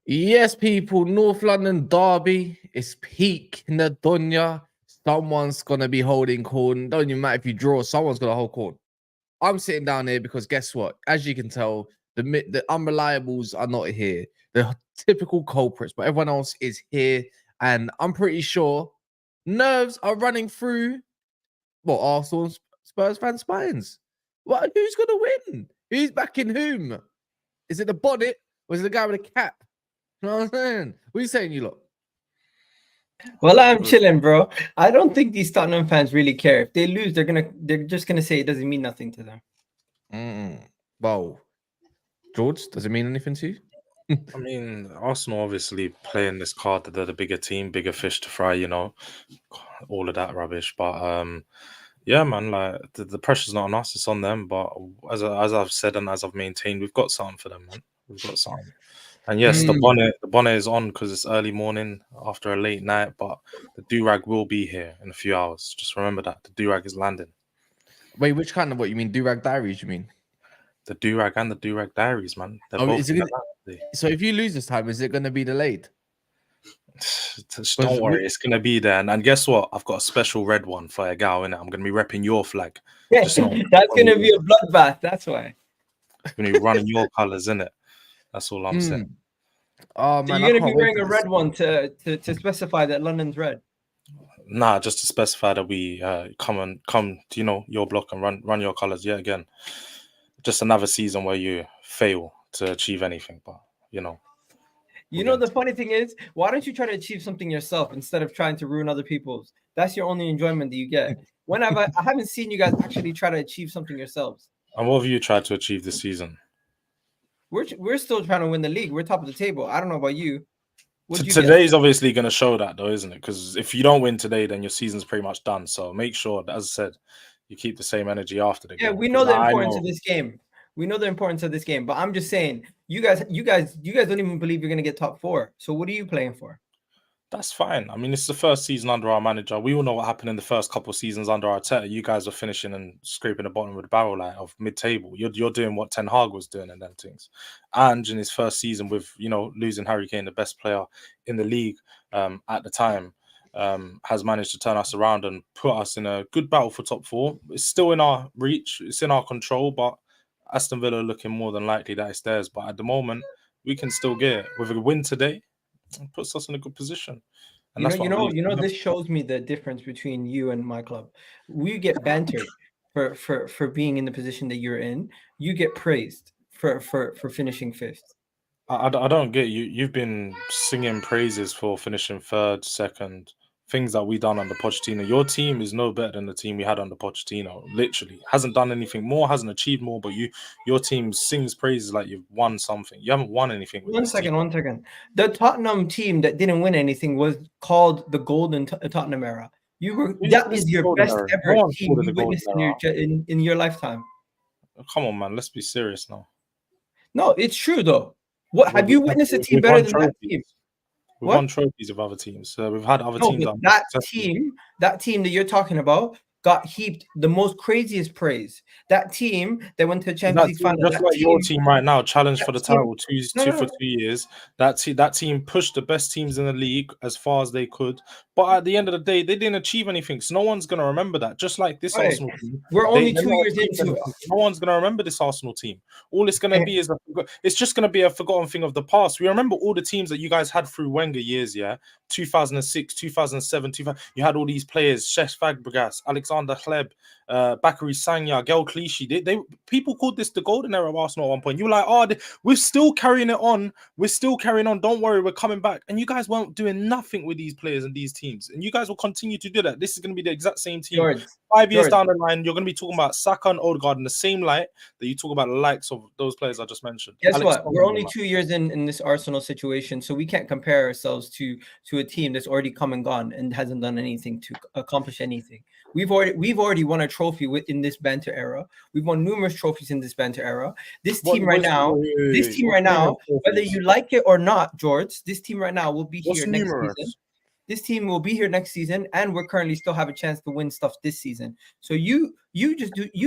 Yes, people, North London derby is peak in the Dunya. Someone's going to be holding corn. Don't even matter if you draw, someone's going to hold corn. I'm sitting down here because guess what? As you can tell, the unreliables are not here. The typical culprits, but everyone else is here. And I'm pretty sure nerves are running through, Arsenal Spurs fan spines. What? Who's going to win? Who's backing whom? Is it the bonnet or is it the guy with the cap? You know what I'm saying? What are you saying, you lot? Well, I'm chilling, bro. I don't think these Tottenham fans really care. If they lose, they're just gonna say it doesn't mean nothing to them. Well, George, does it mean anything to you? I mean, Arsenal obviously playing this card that they're the bigger team, bigger fish to fry, you know, all of that rubbish. But yeah, man, like the pressure's not on us, it's on them. But as I've said and as I've maintained, we've got something for them, man. We've got something. And yes, the bonnet is on because it's early morning after a late night, but the do-rag will be here in a few hours. Just remember that. The do-rag is landing. Wait, which kind of what? You mean do-rag diaries, you mean? The do-rag and the do-rag diaries, man. So if you lose this time, is it going to be delayed? Don't worry, it's going to be there. And guess what? I've got a special red one for Egal, innit? I'm going to be repping your flag. That's going to be a bloodbath, that's why. I'm going to be running your colours, innit? That's all I'm saying. Oh man, so you're gonna be wearing a red one to specify that London's red. Nah, just to specify that we come to your block and run your colours yet again. Just another season where you fail to achieve anything, but you know. The funny thing is, why don't you try to achieve something yourself instead of trying to ruin other people's? That's your only enjoyment that you get. I haven't seen you guys actually try to achieve something yourselves. And what have you tried to achieve this season? We're still trying to win the league. We're top of the table. I don't know about you. Today's obviously going to show that, though, isn't it? Because if you don't win today, then your season's pretty much done. So make sure that, as I said, you keep the same energy after the game. Yeah, we know the importance of this game. We know the importance of this game. But I'm just saying, you guys don't even believe you're going to get top 4. So what are you playing for? That's fine. I mean, it's the first season under our manager. We all know what happened in the first couple of seasons under Arteta. You guys were finishing and scraping the bottom of the barrel of mid-table. You're doing what Ten Hag was doing and them things. And in his first season with, losing Harry Kane, the best player in the league at the time, has managed to turn us around and put us in a good battle for top 4. It's still in our reach. It's in our control, but Aston Villa looking more than likely that it's theirs. But at the moment, we can still get it. With a win today, it puts us in a good position. And this shows me the difference between you and my club. We get bantered for being in the position that you're in. You get praised for finishing 5th. I don't get you. You've been singing praises for finishing 3rd, 2nd, things that we done under Pochettino. Your team is no better than the team we had under Pochettino. Literally, hasn't done anything more, hasn't achieved more. But your team sings praises like you've won something. You haven't won anything. One second. The Tottenham team that didn't win anything was called the Golden Tottenham era. That is your best ever team you witnessed in your lifetime. Come on, man. Let's be serious now. No, it's true though. What have you witnessed a team better than that team? We've won trophies of other teams. So we've had other teams. That team that you're talking about got heaped the most craziest praise. That team that went to the Champions League final. Just like your team right now, challenged for the title for 2 years. That team pushed the best teams in the league as far as they could. But at the end of the day, they didn't achieve anything. So no one's going to remember that. Just like this Arsenal team. We're only 2 years into it. No one's going to remember this Arsenal team. All it's going to be is it's just going to be a forgotten thing of the past. We remember all the teams that you guys had through Wenger years, 2006, 2007, you had all these players, Cesc Fabregas, Alexander Hleb, Bakary Sagna, Gel Clichy. People called this the golden era of Arsenal at one point. You were like, we're still carrying it on. We're still carrying on. Don't worry, we're coming back. And you guys weren't doing nothing with these players and these teams. And you guys will continue to do that. This is going to be the exact same team. George, 5 years down the line, you're going to be talking about Saka and Odegaard in the same light that you talk about the likes of those players I just mentioned. Guess what? We're only 2 years in this Arsenal situation, so we can't compare ourselves to a team that's already come and gone and hasn't done anything to accomplish anything. We've already won a trophy in this banter era. We've won numerous trophies in this banter era. This team right now, whether you like it or not, George, this team right now will be here next season. This team will be here next season, and we're currently still have a chance to win stuff this season. So you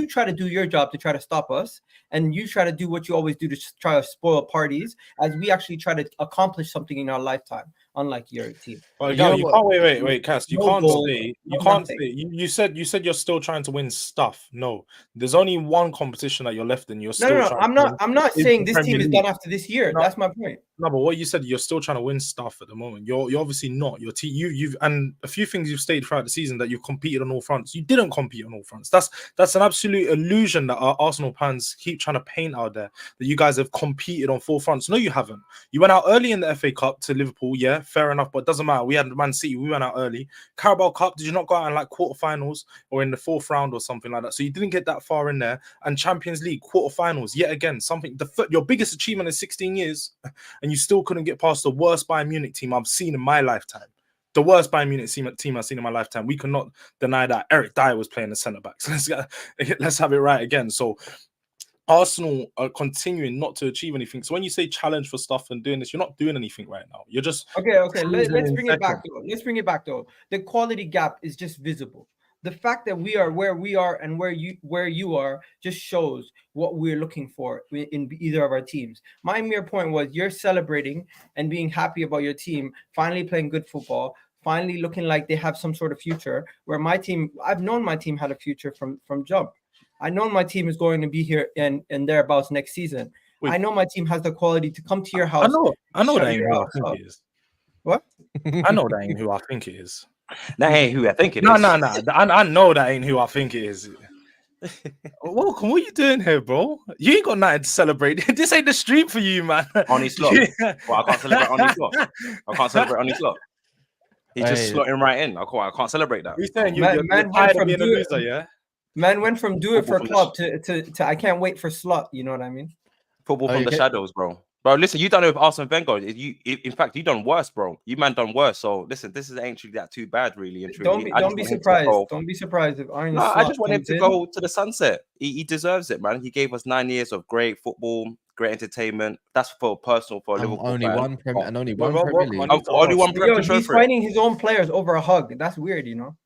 try to do your job to try to stop us, and you try to do what you always do to try to spoil parties, as we actually try to accomplish something in our lifetime, unlike your team. Well, you can't wait, Cass. You can't say you said you're still trying to win stuff. No, there's only one competition that you're left in. You're still I'm not saying this team is done after this year. That's my point. No, but what you said, you're still trying to win stuff at the moment. You're obviously not. Your team, you've and a few things you've stated throughout the season that you've competed on all fronts. You didn't compete on all fronts. That's an absolute illusion that our Arsenal fans keep trying to paint out there, that you guys have competed on four fronts. No, you haven't. You went out early in the FA Cup to Liverpool, yeah, fair enough, but it doesn't matter. We had Man City, we went out early. Carabao Cup, did you not go out in like quarterfinals or in the fourth round or something like that? So you didn't get that far in there. And Champions League quarterfinals, yet again, your biggest achievement in 16 years, and you still couldn't get past the worst Bayern Munich team I've seen in my lifetime. The worst Bayern Munich team I've seen in my lifetime. We cannot deny that. Eric Dyer was playing the centre back. So let's have it right again. So Arsenal are continuing not to achieve anything. So when you say challenge for stuff and doing this, you're not doing anything right now. You're just okay. Let's bring it back though. Let's bring it back though. The quality gap is just visible. The fact that we are where we are and where you are just shows what we're looking for in either of our teams. My mere point was you're celebrating and being happy about your team finally playing good football, finally looking like they have some sort of future. Where my team, I've known my team had a future from jump. I know my team is going to be here and thereabouts next season. Wait. I know my team has the quality to come to your house. I know that ain't who I think it is. What? I know that ain't who I think it is. That ain't who I think it is. No. I know that ain't who I think it is. Welcome. What are you doing here, bro? You ain't got nothing to celebrate. This ain't the street for you, man. On his slot. Well, I can't celebrate on his slot. I can't celebrate on his slot. He's just slotting right in. I can't celebrate that. You're saying you're tired of being a loser, yeah? Man went from do it for club to I can't wait for slot. You know what I mean? Football from the shadows, bro. Bro, listen, you done it with Arsene Wenger. In fact, you done worse, bro. You man done worse. So listen, this is actually that too bad, really. And truly. Don't be surprised. Don't be surprised if Arne. I just want him to go to the sunset. He deserves it, man. He gave us 9 years of great football, great entertainment. That's for Liverpool. Only one Premier League. Only one Premier League. He's fighting his own players over a hug. That's weird, you know.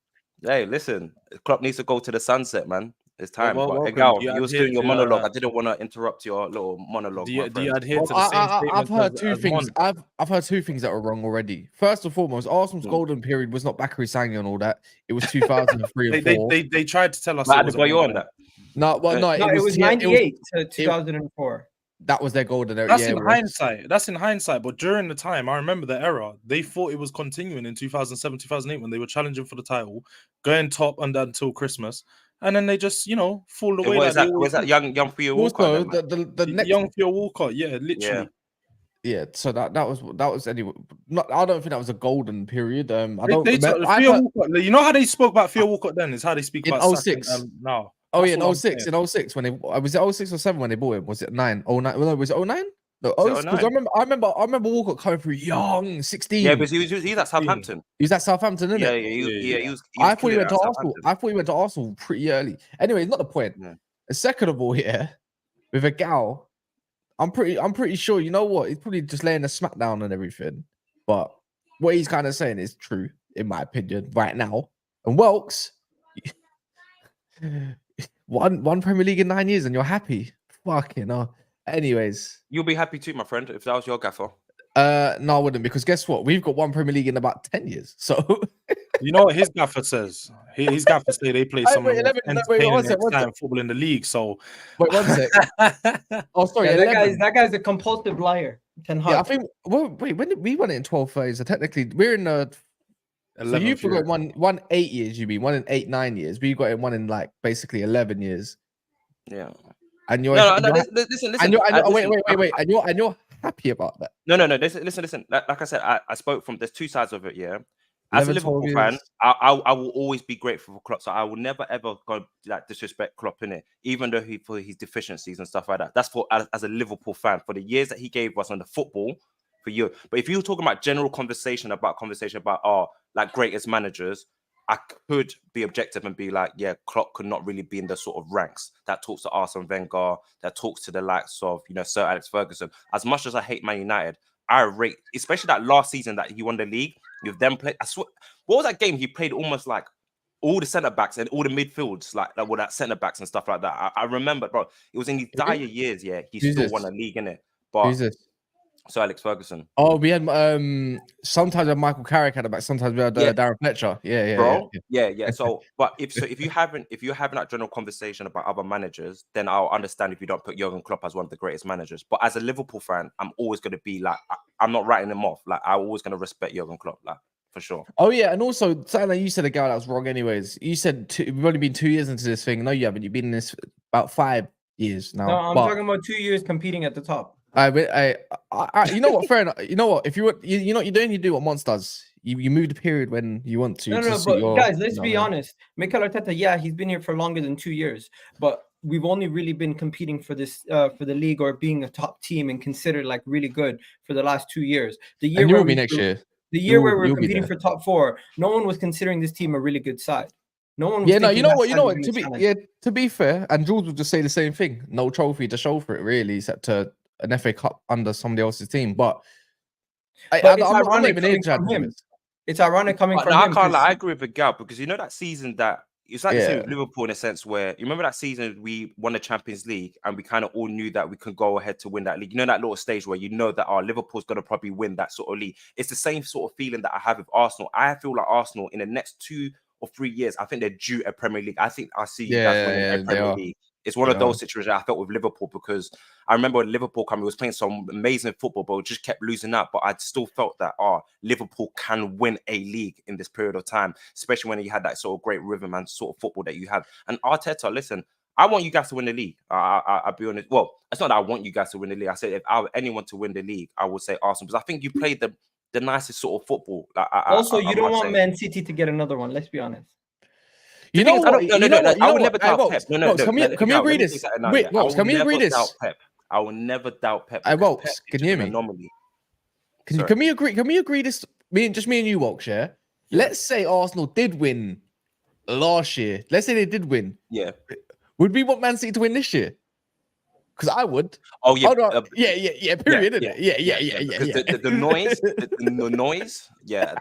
Hey, listen, Klopp needs to go to the sunset, man. It's time. Egal, you were doing your monologue. I didn't want to interrupt your little monologue. Do you adhere to the same statement? I've heard two things. I've heard two things that are wrong already. First and foremost, Arsenal's golden period was not Bakary Sagna and all that. It was 2003 and 4. They tried to tell us. It on that. No, it was 98 to 2004. That was their golden era. That's in hindsight. That's in hindsight. But during the time, I remember the era. They thought it was continuing in 2007, 2008 when they were challenging for the title, going top until Christmas. And then they just, fall away. Was that young Theo Walcott? The next young Theo Walcott, yeah, literally. Yeah. So that was anyway. I don't think that was a golden period. I don't. Walcott, you know how they spoke about Theo Walcott then is how they speak about 06 now. Oh yeah, in 06. In 06 when was it 06 or 7 when they bought him? Was it 9? 09? No, was it 09? No, because I remember Walcott coming through young, 16. Yeah, but he's at Southampton. He was at Southampton, isn't it? Yeah, he was. I thought he went to Arsenal. I thought he went to Arsenal pretty early. Anyway, it's not the point. Yeah. Second of all, here with Egal, I'm pretty sure. You know what? He's probably just laying a smackdown and everything. But what he's kind of saying is true, in my opinion, right now. And Welks, one Premier League in 9 years, and you're happy. Fucking hell. Anyways, you'll be happy too, my friend, if that was your gaffer. No, I wouldn't, because guess what? We've got one Premier League in about 10 years. So you know what his gaffer says? His gaffer say they play some football in the league. So wait 1 sec. Oh, sorry, yeah, that guy's a compulsive liar. Yeah, I think. Well, wait, when did we won it in 12 phase? So technically, we're in the. So you've got one 8 years. You mean one in 8, 9 years? We got one in like basically 11 years. Yeah. And you're listen. Wait. And you're happy about that? No. Listen. Like I said, I spoke from. There's two sides of it. Yeah. As a Liverpool fan, I will always be grateful for Klopp. So I will never ever go like disrespect Klopp in it, even though for his deficiencies and stuff like that. That's for as a Liverpool fan for the years that he gave us on the football for you. But if you're talking about general conversation about like greatest managers, I could be objective and be like, yeah, Klopp could not really be in the sort of ranks that talks to Arsene Wenger, that talks to the likes of, Sir Alex Ferguson. As much as I hate Man United, I rate, especially that last season that he won the league, with them play. I swear, what was that game? He played almost like all the centre backs and all the midfields, like with that centre backs and stuff like that. I remember, bro. It was in these dire years, yeah. He Who's still this? won a league, innit? Who's But this? Sir Alex Ferguson. Oh, we had sometimes we had Michael Carrick at the back, sometimes we had Yeah. Darren Fletcher. Yeah, Bro, yeah. So, but if you're having that general conversation about other managers, then I'll understand if you don't put Jurgen Klopp as one of the greatest managers. But as a Liverpool fan, I'm always going to be like, I'm not writing him off. Like, I'm always going to respect Jurgen Klopp, like, for sure. Oh yeah, and also something that you said, a guy that was wrong. Anyways, you said we've only been 2 years into this thing. No, you haven't. You've been in this about 5 years now. No, I'm talking about 2 years competing at the top. You know what? Fair enough. You know what? If you know what you're doing, you do what Monst does. You move the period when you want to. No, but guys, let's be honest. Mikel Arteta, yeah, he's been here for longer than 2 years, but we've only really been competing for this for the league or being a top team and considered like really good for the last 2 years. The year where we next year. The year where we're competing for top 4, no one was considering this team a really good side. No one was you know what? To be fair, and Jules would just say the same thing. No trophy to show for it, really, except an FA Cup under somebody else's team. But I'm not even here to him. It's ironic coming from him. I can't lie. I agree with Egal because you know that season that it's like the same with Liverpool in a sense where you remember that season we won the Champions League and we kind of all knew that we could go ahead to win that league. You know that little stage where you know that Liverpool's going to probably win that sort of league. It's the same sort of feeling that I have with Arsenal. I feel like Arsenal in the next 2 or 3 years, I think they're due a Premier League. I think I see you guys winning a Premier League. It's one of those situations I felt with Liverpool because I remember when Liverpool coming, was playing some amazing football, but just kept losing out. But I still felt that Liverpool can win a league in this period of time, especially when you had that sort of great rhythm and sort of football that you have. And Arteta, listen, I want you guys to win the league. I'll be honest. Well, it's not that I want you guys to win the league. I said if I were anyone to win the league, I would say Arsenal because I think you played the nicest sort of football. You don't want Man City to get another one. Let's be honest. You know what? I would never doubt Pep. No. Can we agree this? Wait, can we agree this? I will never doubt Pep. Can you hear me? Can we agree? Can we agree this? Me and you, Walks. Yeah. Let's say Arsenal did win last year. Let's say they did win. Yeah. Would we want Man City to win this year? Because I would. Oh yeah. Period. Yeah. The noise. Yeah.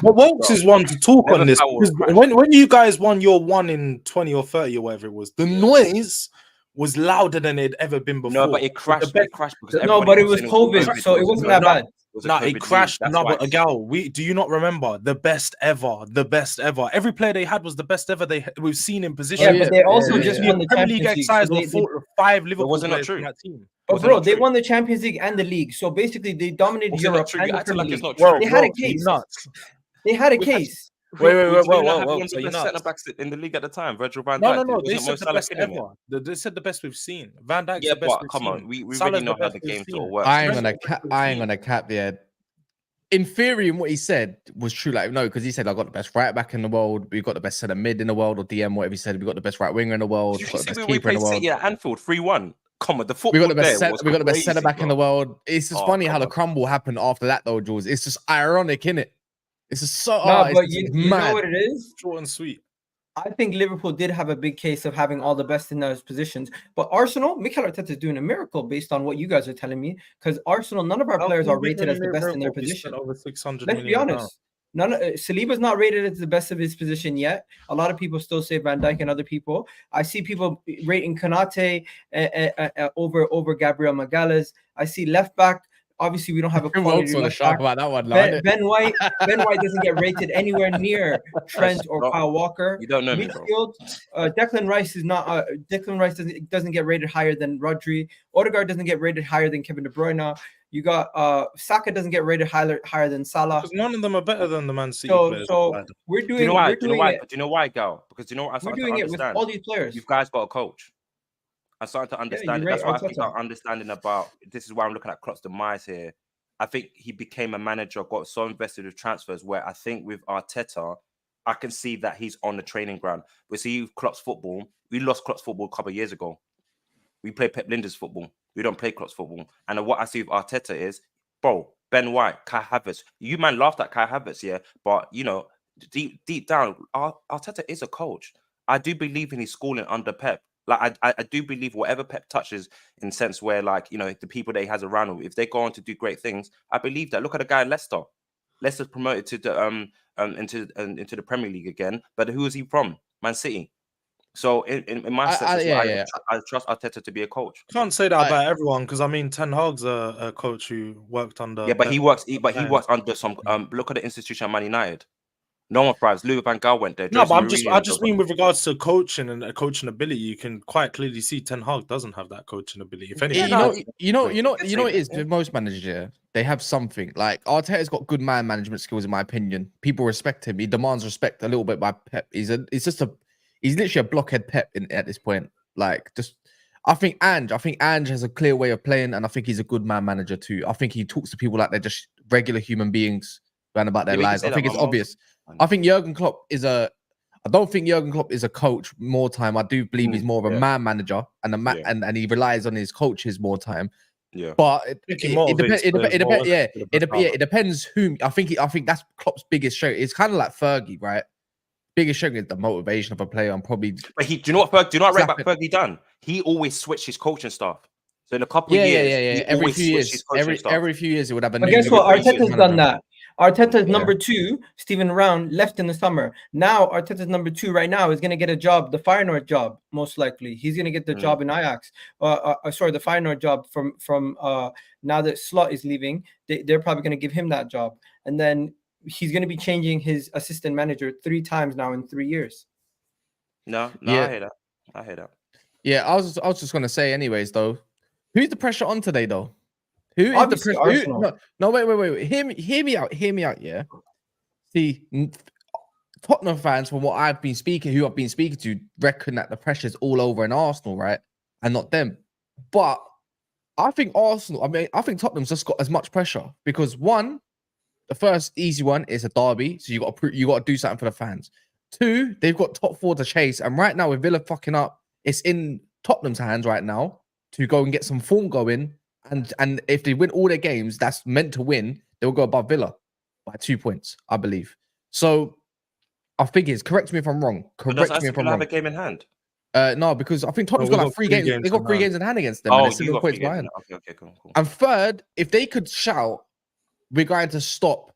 But Walks is one to talk on this. When you guys won your 1 in 20 or 30 or whatever it was, the noise was louder than it had ever been before. No, but it crashed. It crashed because but it was COVID, so it wasn't that bad. It crashed. But Egal, do you not remember the best ever? Every player they had was the best ever we've seen in position. Yeah, but they also just won the Premier League exercise with 5 Liverpool wasn't players true. in that team. But bro, they won the Champions League and the league, so basically they dominated Europe. They had a case. They had a case. Wait. So you're centre backs in the league at the time, Virgil van Dijk. No. They said the best ever. They said the best we've seen. Van Dijk's the best we've seen. Come on, we really know how the game sort of works. I ain't gonna cap. Yeah. In theory, and what he said was true. Like no, because he said I got the best right back in the world. We got the best centre mid in the world, or DM, whatever he said. We got the best right winger in the world. Did you see when we played City at Anfield 3-1? Come on, the football. We got the best centre back in the world. It's just funny how the crumble happened after that, though, Jules. It's just ironic, innit? It's just so. But you know what it is? Short and sweet. I think Liverpool did have a big case of having all the best in those positions. But Arsenal, Mikel Arteta is doing a miracle based on what you guys are telling me. Because Arsenal, none of our players are rated as the best in their position. Let's be honest. Saliba's not rated as the best of his position yet. A lot of people still say Van Dijk and other people. I see people rating Konate over Gabriel Magalhaes. I see left back. Obviously, we don't have a quality left back. About that one, Ben White doesn't get rated anywhere near Trent or Kyle Walker. You don't know midfield. Declan Rice is not. Declan Rice doesn't get rated higher than Rodri. Odegaard doesn't get rated higher than Kevin De Bruyne. You got Saka doesn't get rated higher than Salah. Because none of them are better than the Man City players. So we're doing. Do you know why, Gal? Because you know what? We're doing it with all these players. You guys got a coach. I'm starting to understand it. That's why I think I'm understanding about. This is why I'm looking at Klopp's demise here. I think he became a manager, got so invested with transfers. Where I think with Arteta, I can see that he's on the training ground. We see Klopp's football. We lost Klopp's football a couple of years ago. We play Pep Linder's football. We don't play Klopp's football. And what I see with Arteta is, bro, Ben White, Kai Havertz. You man laughed at Kai Havertz, yeah, but you know deep down, Arteta is a coach. I do believe in his schooling under Pep. Like I do believe whatever Pep touches, in sense where like the people that he has around him, if they go on to do great things, I believe that. Look at the guy in Leicester. Leicester's promoted to the into the Premier League again, but who is he from? Man City. So in my sense, I trust Arteta to be a coach. Can't say that about everyone because I mean Ten Hag's a coach who worked under. Yeah, but he works under some. Look at the institution of Man United. No one thrives. Louis van Gaal went there. No, but I just mean with regards to coaching and coaching ability, you can quite clearly see Ten Hag doesn't have that coaching ability. If anything, you know it is with most managers. Yeah, they have something. Like Arteta's got good man management skills, in my opinion. People respect him. He demands respect a little bit by Pep. He's literally a blockhead Pep at this point. Like I think Ange has a clear way of playing, and I think he's a good man manager too. I think he talks to people like they're just regular human beings going about their lives. I think it's obvious. I think Jurgen Klopp I don't think Jurgen Klopp is a coach more time. I do believe he's more of a man manager and and he relies on his coaches more time. Yeah, but it depends whom. I think that's Klopp's biggest strength. It's kind of like Fergie, right? Biggest strength is the motivation of a player. I'm probably. But do you know what Fergie done? He always switched his coaching staff. So in a couple of years, every few years, it would have a. But guess what? Arteta's done that. Arteta's number 2, Stephen Round, left in the summer. Now Arteta's number 2 right now is going to get a job, the Feyenoord job, most likely. He's going to get the job in Ajax. The Feyenoord job from now that Slot is leaving. They're probably going to give him that job, and then he's going to be changing his assistant manager 3 times now in 3 years. No, yeah. I hear that. Yeah, I was just going to say, anyways, though, who's the pressure on today, though? Who is Obviously the pressure? Arsenal. No, wait. Hear me out. Yeah. See, Tottenham fans, from what I've been speaking to, reckon that the pressure's all over in Arsenal, right, and not them. But I think I think Tottenham's just got as much pressure because one, the first easy one is a derby, so you got to do something for the fans. 2, they've got top 4 to chase, and right now with Villa fucking up, it's in Tottenham's hands right now to go and get some form going. And if they win all their games, that's meant to win, they'll go above Villa by 2 points, I believe. So I think correct me if I'm wrong. Correct me if I'm wrong. Have a game in hand. No, because I think Tottenham's got like 3 games. They've got 3 games in hand against them. Oh, and 7 points behind. Okay, cool. And third, if they could shout, we're going to stop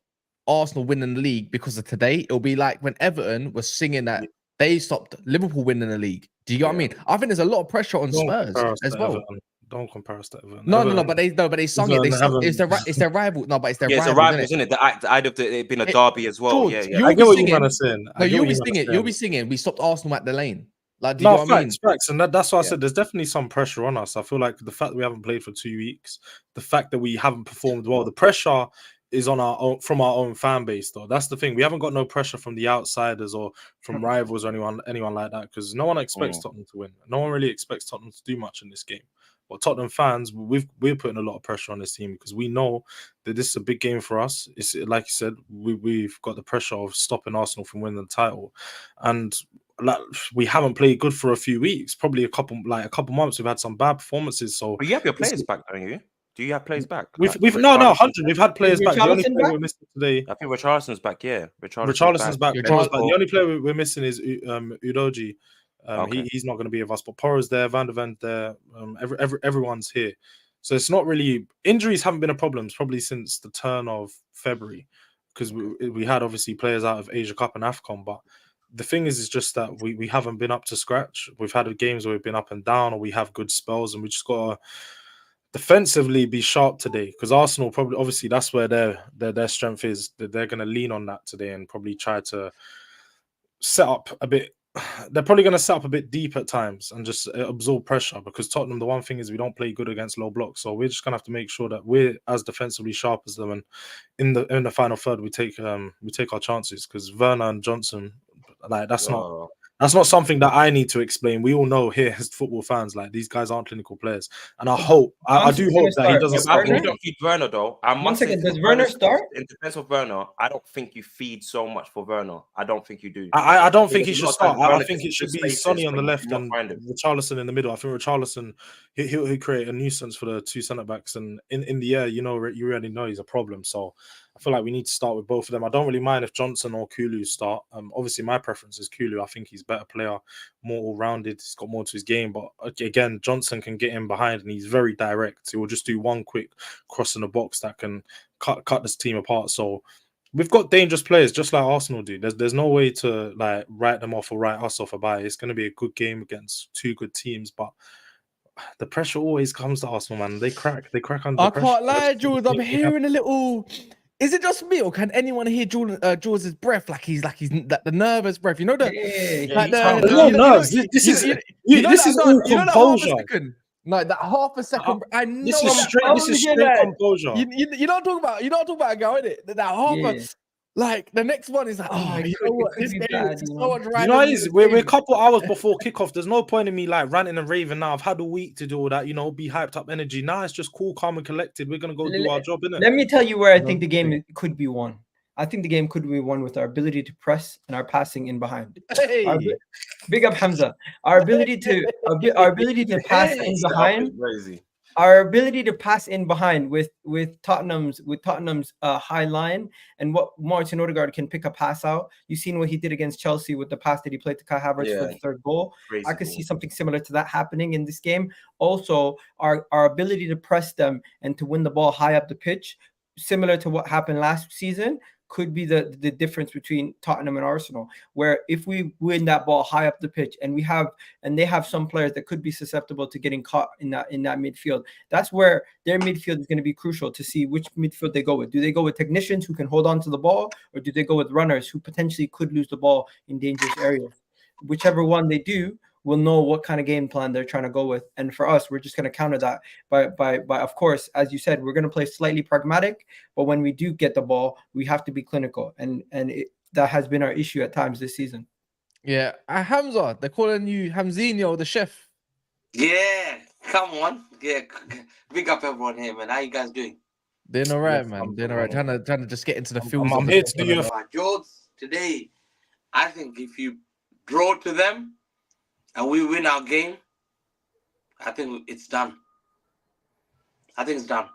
Arsenal winning the league because of today, it'll be like when Everton was singing that they stopped Liverpool winning the league. Do you get what I mean? I think there's a lot of pressure on Spurs as well. Everton. Don't compare us to Everton. No, but they sung it. It's their rival. No, but it's their rival. It's a rival, isn't it? The act of it being a derby as well. George, yeah. I get what you're saying. No, you'll be singing. We stopped Arsenal at the lane. Like, do you no, know what I mean? Facts, and that's why I said there's definitely some pressure on us. I feel like the fact that we haven't played for 2 weeks, the fact that we haven't performed well, the pressure is on from our own fan base. Though that's the thing. We haven't got no pressure from the outsiders or from rivals or anyone like that because no one expects Tottenham to win. No one really expects Tottenham to do much in this game. But Tottenham fans, we're putting a lot of pressure on this team because we know that this is a big game for us. It's like you said, we've got the pressure of stopping Arsenal from winning the title, and like we haven't played good for a few weeks. Probably a couple months. We've had some bad performances. So, but you have your players back, don't you? Do you have players back? We've 100. We've had players back. The only player we're missing today, I think Richarlison's back. Yeah, Richarlison's back. The only player we're missing is Udogie. He's not going to be with us, but Poro's there, Van der Ven there, everyone's here. So it's not really, injuries haven't been a problem probably since the turn of February because we had obviously players out of Asia Cup and AFCON, but the thing is just that we haven't been up to scratch. We've had games where we've been up and down, or we have good spells, and we just got to defensively be sharp today because Arsenal probably, obviously that's where their strength is. They're going to lean on that today and probably try to set up a bit. They're probably going to set up a bit deep at times and just absorb pressure because Tottenham, the one thing is we don't play good against low blocks. So we're just going to have to make sure that we're as defensively sharp as them. And in the final third, we take our chances because Werner and Johnson, like that's not something that I need to explain. We all know here as football fans, like these guys aren't clinical players. And I do hope that he doesn't start. You don't feed Werner though. Does Werner start? In defense of Werner, I don't think you feed so much for Werner. I don't think you do. I don't think he should start. I think it should be Sonny on the left and Richarlison in the middle. I think Richarlison, he'll create a nuisance for the 2 centre backs. And in the air, you already know he's a problem. So I feel like we need to start with both of them. I don't really mind if Johnson or Kulu start. Obviously, my preference is Kulu. I think he's a better player, more all-rounded. He's got more to his game. But again, Johnson can get in behind, and he's very direct. He will just do one quick cross in the box that can cut this team apart. So we've got dangerous players, just like Arsenal do. There's no way to like write them off or write us off about it. It's going to be a good game against two good teams, but the pressure always comes to Arsenal, man. They crack under I the pressure. can't lie, Jules. I'm hearing a little. Is it just me, or can anyone hear Jules' breath? Like he's like the nervous breath. You know the like the nerves. This is all composure. Like that half a second. I know this is straight composure. You don't talk about a girl, innit? That half a, like the next one is like, you know what? This game is so much right. You know, we're a couple hours before kickoff. There's no point in me like ranting and raving now. I've had a week to do all that, you know, be hyped up energy. Now it's just cool, calm, and collected. We're gonna go do our job, innit? Let me tell you where I think the game could be won. I think the game could be won with our ability to press and our passing in behind. Hey. Big up Hamza. Our ability to pass in behind. Crazy. Our ability to pass in behind with Tottenham's high line and what Martin Odegaard can pick a pass out. You've seen what he did against Chelsea with the pass that he played to Kai Havertz for the third goal. Crazy I could see something similar to that happening in this game. Also, our ability to press them and to win the ball high up the pitch, similar to what happened last season, could be the difference between Tottenham and Arsenal, where if we win that ball high up the pitch and they have some players that could be susceptible to getting caught in that midfield, that's where their midfield is going to be crucial to see which midfield they go with. Do they go with technicians who can hold on to the ball, or do they go with runners who potentially could lose the ball in dangerous areas? Whichever one they do, we'll know what kind of game plan they're trying to go with. And for us, we're just going to counter that by of course, as you said, we're going to play slightly pragmatic, but when we do get the ball, we have to be clinical. And that has been our issue at times this season. Yeah. Hamza, they're calling you Hamzinho, the chef. Yeah, come on. Yeah, big up everyone here, man. How you guys doing? Doing all right, man. Doing all right. Trying to just get into the field. I'm here to do your George, today, I think if you draw to them and we win our game, I think it's done. I think it's done.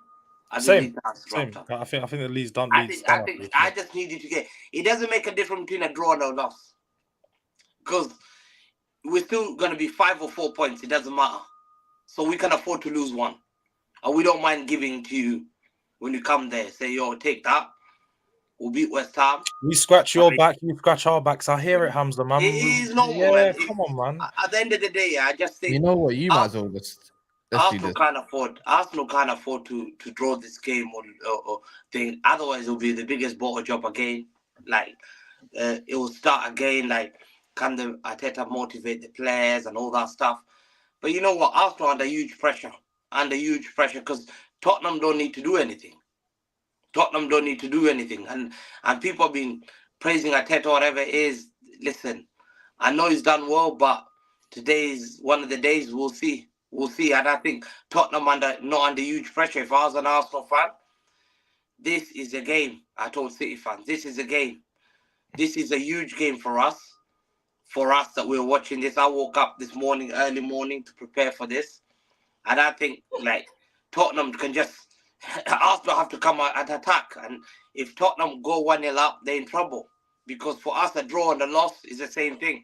Same. I think the league's done. I just need you to get. It doesn't make a difference between a draw and a loss, because we're still going to be 5 or 4 points. It doesn't matter. So we can afford to lose one, and we don't mind giving to you when you come there. Say, yo, take that. We'll beat West Ham. We scratch your back, you scratch our backs. I hear it, Hamza, man. It is normal, man. Come on, man. At the end of the day, I just think, you know what, you might as well just Arsenal can't afford to draw this game or thing. Otherwise, it'll be the biggest bottle job again. Like it will start again. Like, can the Arteta motivate the players and all that stuff? But you know what? Arsenal under huge pressure, because Tottenham don't need to do anything. And people have been praising Arteta, whatever it is. Listen, I know he's done well, but today is one of the days we'll see. And I think Tottenham not under huge pressure. If I was an Arsenal fan, this is a game. I told City fans, this is a game. This is a huge game for us. For us that we're watching this. I woke up this morning, early morning, to prepare for this. And I think, like, Tottenham can just... Arsenal have to come out and attack, and if Tottenham go 1-0 up, they're in trouble, because for us a draw and a loss is the same thing.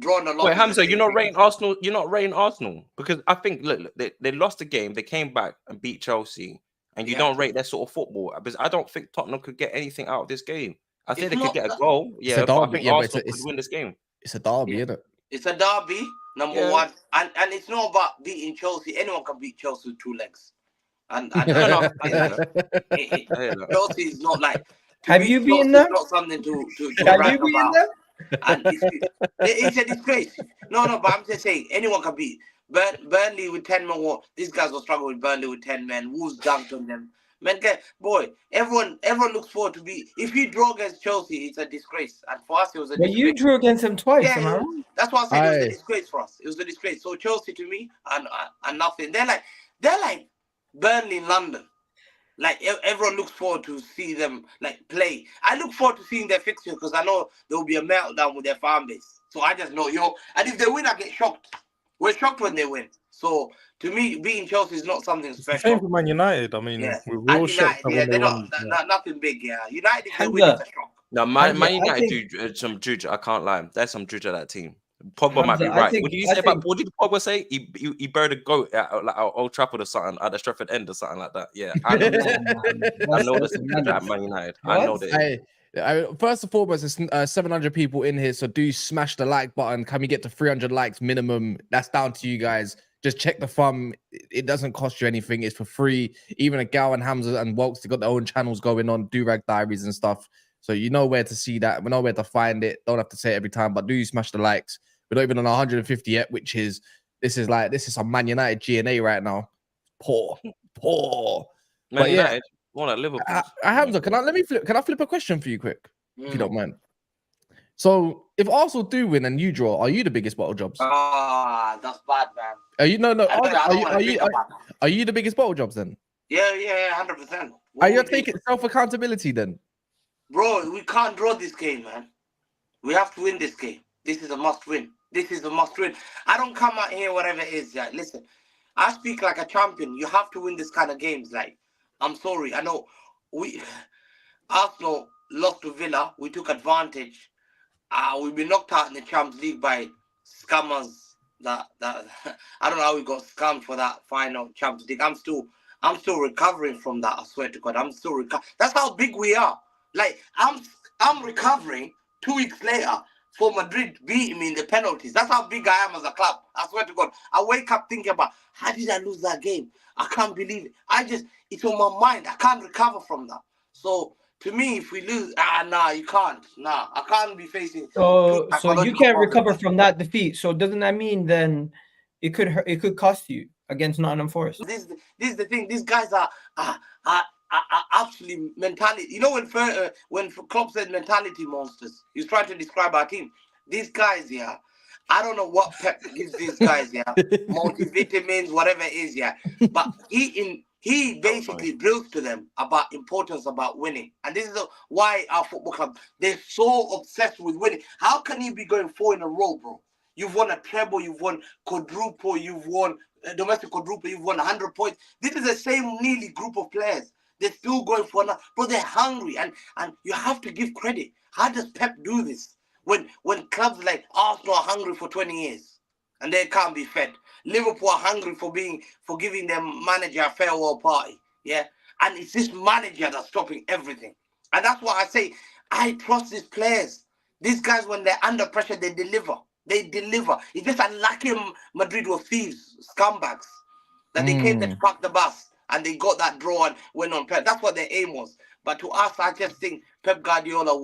Draw and a loss. Wait, Hamza, you're not rating Arsenal. You're not rating Arsenal, because I think look they lost the game, they came back and beat Chelsea, and you don't rate their sort of football. Because I don't think Tottenham could get anything out of this game. I think they could get a goal, but I think Arsenal could win this game. It's a derby, isn't it? It's a derby, number one, and it's not about beating Chelsea. Anyone can beat Chelsea with 2 legs. And Chelsea is not like. Have you been there? Not something to Have you been there? And it's a disgrace. No, but I'm just saying anyone can beat Burnley with 10 men. These guys will struggle with Burnley with 10 men. Wolves dunked on them. Man, everyone looks forward to be. If you draw against Chelsea, it's a disgrace. And for us, it was a disgrace. But you drew against them twice, yeah, that's why I said it was a disgrace for us. It was a disgrace. So Chelsea to me and nothing. They're like Burnley in London. Like everyone looks forward to see them like play. I look forward to seeing their fixture because I know there will be a meltdown with their fan base. So I just know, and if they win, I get shocked. We're shocked when they win. So to me, beating Chelsea is not something It's the same special. for Man United. I mean, Yeah, we're all and shocked United, when they they're won. not nothing big. Yeah, United, if they win, Hamza, it's a shock. No, Hamza, Man I United think do some juju. I can't lie. There's some juju at that team. Pogba might Hamza, be I right. think What did you I say about? think What did Pogba say? He buried a goat at like Old Trafford or something, at the Stratford End or something like that. Yeah, I know. nah, man, I that's know there's some juju at madness. Man United. I What? know that. First and foremost, it's 700 people in here, so do smash the like button. Can we get to 300 likes minimum? That's down to you guys. Just check the thumb. It doesn't cost you anything. It's for free. Even Egal and Hamza and Wokes, they got their own channels going on, Do-Rag Diaries and stuff. So you know where to see that. We know where to find it. Don't have to say it every time, but do smash the likes. We're not even on 150 yet, which is this is some Man United GNA right now. Poor. Man But yeah, United, more like Liverpool. Hamza, can I flip a question for you quick, if you don't Mm. mind? So if Arsenal do win and you draw, are you the biggest bottle jobs? That's bad, man. Are you I don't want to think about that. are you the biggest bottle jobs then? Yeah, 100%. Are you taking self-accountability then? Bro, we can't draw this game, man. We have to win this game. This is a must win. I don't come out here, whatever it is. Yeah. Listen, I speak like a champion. You have to win this kind of games. Like, I'm sorry. I know Arsenal lost to Villa. We took advantage. We've been knocked out in the Champions League by scammers. That I don't know how we got scammed for that final Champions League. I'm still recovering from that. I swear to God, I'm still recovering. That's how big we are. Like I'm recovering 2 weeks later for Madrid beating me in the penalties. That's how big I am as a club. I swear to God. I wake up thinking about how did I lose that game? I can't believe it. It's on my mind. I can't recover from that. So to me, if we lose, you can't. Nah, I can't be facing. So you can't recover from that defeat. So doesn't that mean then it could cost you against Nottingham Forest? This is the thing. These guys are actually mentality. You know when Klopp said mentality monsters, he's trying to describe our team. These guys, yeah. I don't know what Pep gives these guys, yeah. Multivitamins, whatever it is, yeah. But he basically drills to them about importance about winning. And this is why our football club, they're so obsessed with winning. How can you be going 4 in a row, bro? You've won a treble, you've won quadruple, you've won a domestic quadruple, you've won 100 points. This is the same nearly group of players. They're still going for another, bro. They're hungry, and you have to give credit. How does Pep do this? When clubs like Arsenal are hungry for 20 years and they can't be fed. Liverpool are hungry for giving their manager a farewell party. Yeah. And it's this manager that's stopping everything. And that's why I say I trust these players. These guys, when they're under pressure, they deliver. It's just unlucky Madrid were thieves, scumbags. That they came there to park the bus and they got that draw and went on Pep. That's what their aim was. But to us, I just think Pep Guardiola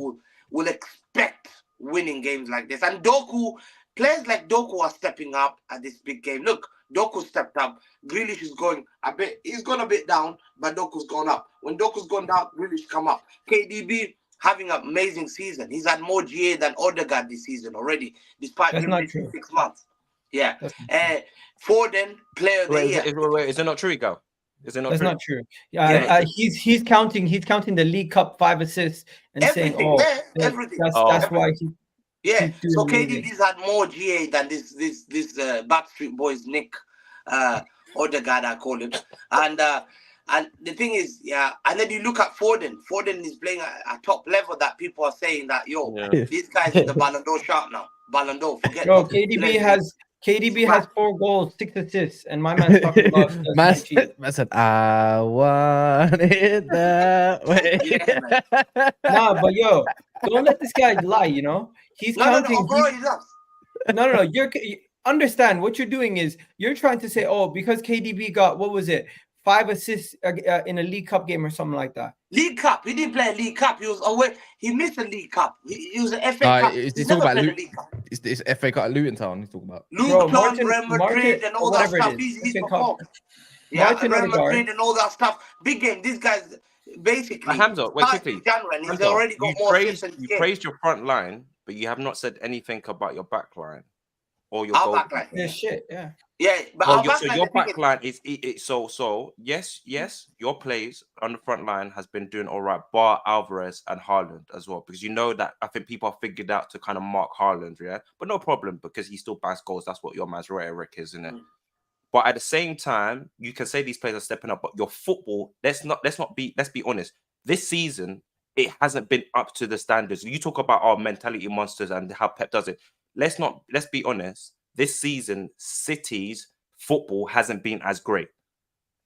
will expect winning games like this. And players like Doku are stepping up at this big game. Look, Doku stepped up. Grealish is going a bit. He's gone a bit down, but Doku's gone up. When Doku's gone down, Grealish come up. KDB having an amazing season. He's had more GA than Odegaard this season already, despite being missing 6 months. Yeah. Foden, player of the year. Wait, is it not true, Egal? Is it not That's true? not true. Yeah, he's counting the League Cup 5 assists and everything, saying, everything. That's why he. Yeah. So KDB's had more GA than this Backstreet Boys Nick Odegaard, I call him. And the thing is, yeah, and then you look at Foden. Foden is playing at a top level that people are saying that, this guy's in the Ballon d'Or shot now. Ballon d'Or, forget. Bro, KDB has 4 goals, 6 assists, and my man's talking about man said, I want it that way. Yeah, nah, but yo, don't let this guy lie, you know? He's counting. No, you understand what you're doing is you're trying to say, because KDB got, what was it, 5 assists in a League Cup game or something like that. League Cup. He didn't play a League Cup. He was away. He missed a League Cup. He was an FA Cup. He's talking about League Cup. It's FA Cup at Luton Town. He's talking about Luton, Real Madrid, and all that stuff. He's performed. Yeah, Real Madrid and all that stuff. Big game. These guys basically. Hamza, wait quickly. He's already got more. You praised your front line, but you have not said anything about your back line or your goal. Back line. Yeah, shit. Yeah. Yeah, but your back line is so yes, your plays on the front line has been doing all right, bar Alvarez and Haaland as well, because you know that I think people have figured out to kind of mark Haaland, yeah, but no problem because he still bangs goals. That's what your man's rhetoric is, isn't it? But at the same time, you can say these players are stepping up, but your football, let's be honest. This season, it hasn't been up to the standards. You talk about our mentality monsters and how Pep does it. Let's be honest. This season, City's football hasn't been as great,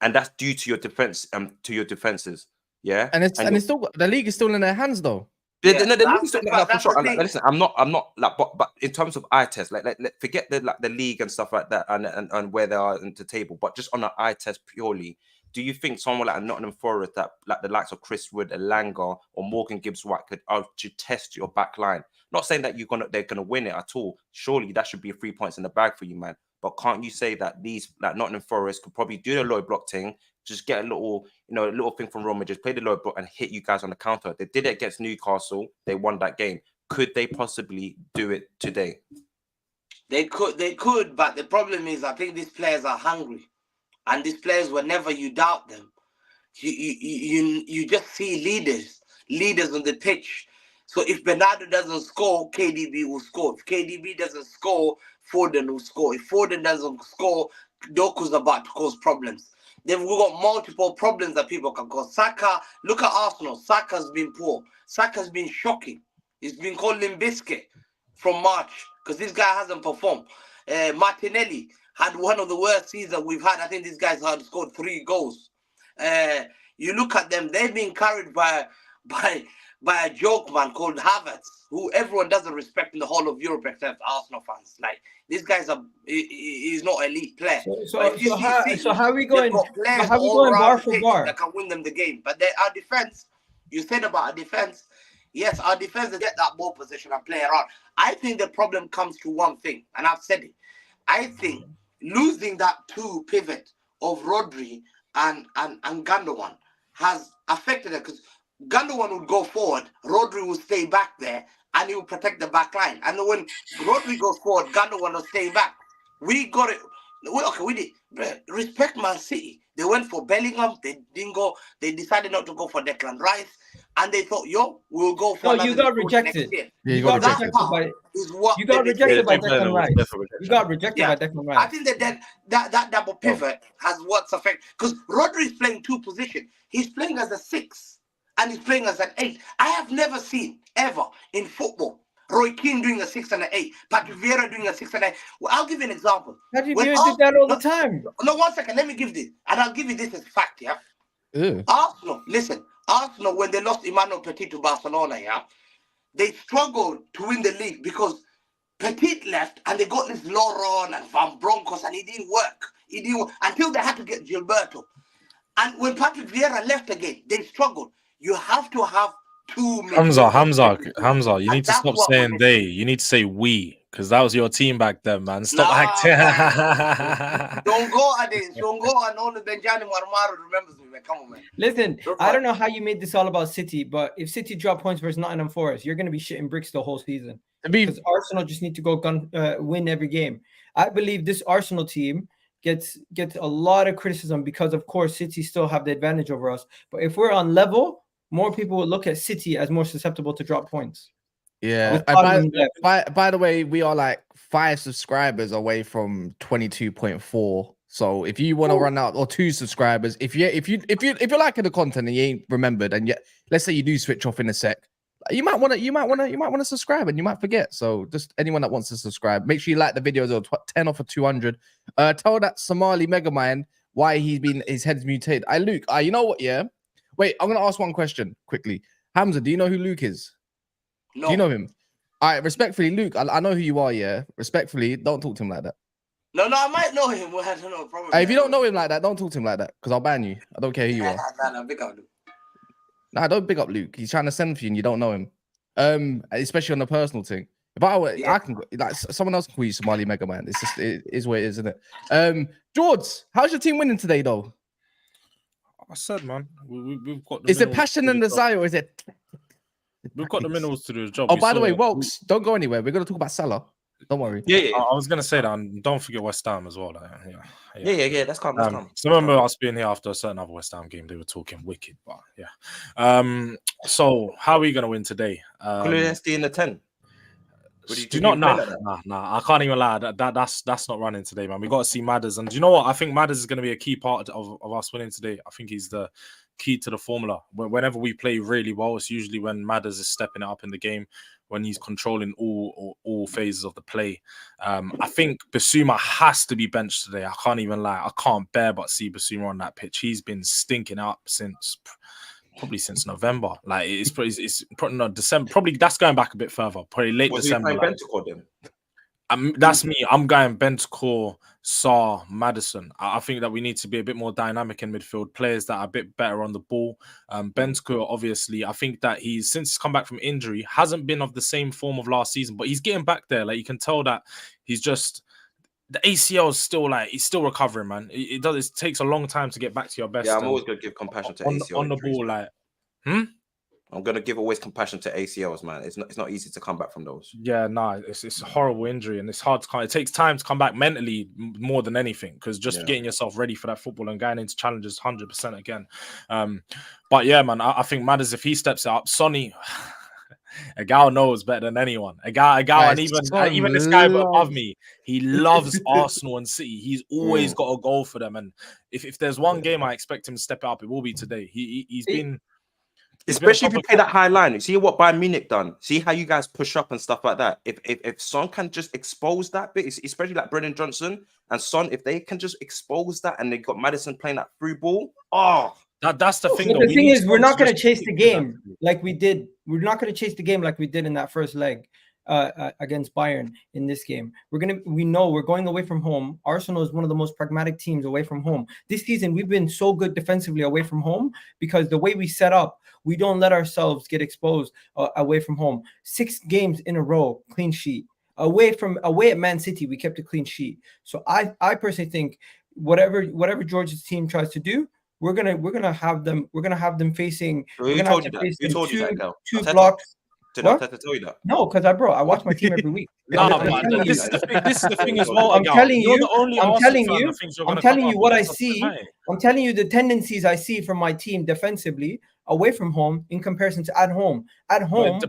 and that's due to your defense, to your defenses. Yeah, and it's still the league is still in their hands though. Yeah, for sure. Listen, I'm not like, but in terms of eye test, like forget the league and stuff like that, and where they are in the table, but just on an eye test purely, do you think someone like Nottingham Forest, that like the likes of Chris Wood, Elanga, or Morgan Gibbs-White could test your back line? Not saying that they're gonna win it at all. Surely that should be 3 points in the bag for you, man. But can't you say that these like Nottingham Forest could probably do the low block thing? Just get a little thing from Roma, just play the low block and hit you guys on the counter. They did it against Newcastle. They won that game. Could they possibly do it today? They could, but the problem is I think these players are hungry. And these players, whenever you doubt them, you just see leaders on the pitch. So if Bernardo doesn't score, KDB will score. If KDB doesn't score, Foden will score. If Foden doesn't score, Doku's about to cause problems. We've got multiple problems that people can cause. Saka, look at Arsenal. Saka's been poor. Saka's been shocking. He's been called Limbiskit from March because this guy hasn't performed. Martinelli had one of the worst seasons we've had. I think these guys had scored 3 goals. You look at them; they've been carried by a joke man called Havertz, who everyone doesn't respect in the whole of Europe except Arsenal fans. Like these guys he's not an elite player. So how are we going? How are we going bar for bar? That can win them the game. But our defense, you said about our defense. Yes, our defense get that ball position and play around. I think the problem comes to one thing, and I've said it. I think losing that 2 pivot of Rodri and Gundogan has affected it because Gundogan would go forward, Rodri will stay back there, and he will protect the back line. And when Rodri goes forward, Gundogan will stay back. We got it. We did. Respect Man City. They went for Bellingham. They didn't go. They decided not to go for Declan Rice. And they thought, we'll go for you got rejected. Yeah, you got rejected by Declan Rice. You got rejected by Declan Rice. I think that double pivot has what's affect because Rodri is playing 2 positions. He's playing as a 6 and he's playing as an 8. I have never seen ever in football Roy Keane doing a 6 and an 8, Patrick Vieira doing a 6 and an 8. Well, I'll give you an example. Patrick Vieira did that all the time. No, 1 second. Let me give this, and I'll give you this as fact. Yeah. Arsenal, listen. Arsenal, when they lost Emmanuel Petit to Barcelona, they struggled to win the league because Petit left and they got this Lauron and Van Bronckhorst and it didn't work. Until they had to get Gilberto. And when Patrick Vieira left again, they struggled. You have to have 2 minutes. Hamza, you need to stop saying they. You need to say we, because that was your team back then, man. Stop acting. Don't go at this. Don't go and only Benjamin Marmaro remembers me, man. Come on, man. Listen, I don't know how you made this all about City, but if City drop points versus Nottingham Forest, you're going to be shitting bricks the whole season. Because Arsenal just need to go win every game. I believe this Arsenal team gets a lot of criticism because, of course, City still have the advantage over us. But if we're on level, more people will look at City as more susceptible to drop points. Yeah. By the way, we are like 5 subscribers away from 22.4. So if you want to run out, or 2 subscribers, if you're liking the content and you ain't remembered, and yet let's say you do switch off in a sec, you might want to subscribe and you might forget. So just anyone that wants to subscribe, make sure you like the videos. Or 10 off of 200. Tell that Somali Megamind why his head's mutated. Luke, you know what? Yeah. Wait, I'm gonna ask one question quickly. Hamza, do you know who Luke is? No. Do you know him? All right, respectfully, Luke, I know who you are, yeah? Respectfully, don't talk to him like that. No, I might know him. Well, I don't know. Probably. If you don't know him like that, don't talk to him like that, because I'll ban you. I don't care who you are. No, big up Luke. Nah, don't big up Luke. He's trying to send for you and you don't know him. Especially on the personal thing. If I were, I can, like, someone else can call you Somali Mega Man. It's just, it is what it is, isn't it? George, how's your team winning today, though? I said, man, we've got. Is it passion and desire, or is it? We've got the minerals to do the job. Oh, by the way, Wokes, don't go anywhere. We're going to talk about Salah. Don't worry. Yeah. I was going to say that, and don't forget West Ham as well. Yeah. That's calm. So remember us being here after a certain other West Ham game, they were talking wicked, but yeah. So how are we going to win today? Kulinski in the 10. Would you Do you not? play like that? Nah. I can't even lie. That's not running today, man. We got to see Madders, and do you know what? I think Madders is going to be a key part of us winning today. I think he's the key to the formula. Whenever we play really well, it's usually when Madders is stepping it up in the game, when he's controlling all phases of the play. I think Basuma has to be benched today. I can't even lie. I can't bear but see Basuma on that pitch. He's been stinking up probably since November. Like it's probably not December. Probably that's going back a bit further. Probably late December. Was he playing then? That's me. I'm going Bentancur, Sarr, Maddison. I think that we need to be a bit more dynamic in midfield. Players that are a bit better on the ball. Bentancur, obviously, I think that since he's come back from injury, hasn't been of the same form of last season, but he's getting back there. Like you can tell that he's just the ACL is still he's still recovering, man. It takes a long time to get back to your best. Yeah, I'm always gonna give compassion to ACL on the ball, like. I'm gonna give always compassion to ACLs, man. It's not easy to come back from those. Yeah, it's a horrible injury, and it's hard to come. It takes time to come back mentally more than anything, because just getting yourself ready for that football and going into challenges 100% again. But yeah, man, I think Madders, if he steps it up, Sonny, Egal knows better than anyone. Egal, and even this guy above me, he loves Arsenal and City. He's always got a goal for them, and if there's one game I expect him to step it up, it will be today. He's been. Especially if you play that high line. See what Bayern Munich done. See how you guys push up and stuff like that. If Son can just expose that bit, especially like Brennan Johnson and Son, if they can just expose that, and they got Maddison playing that through ball. That's the thing. But the thing is, we're not going to chase the game like we did. We're not going to chase the game like we did in that first leg against Bayern in this game. We know we're going away from home. Arsenal is one of the most pragmatic teams away from home. This season, we've been so good defensively away from home because the way we set up, we don't let ourselves get exposed away from home. 6 games in a row, clean sheet. Away at Man City, we kept a clean sheet. So I personally think whatever George's team tries to do, we're gonna have them facing. Who told you that? Who told you that, Gal? Two blocks. Did I tell you that? No, because I watch my team every week. This is the thing as well. I'm telling you what I see. I'm telling you the tendencies I see from my team defensively away from home in comparison to at home. At home,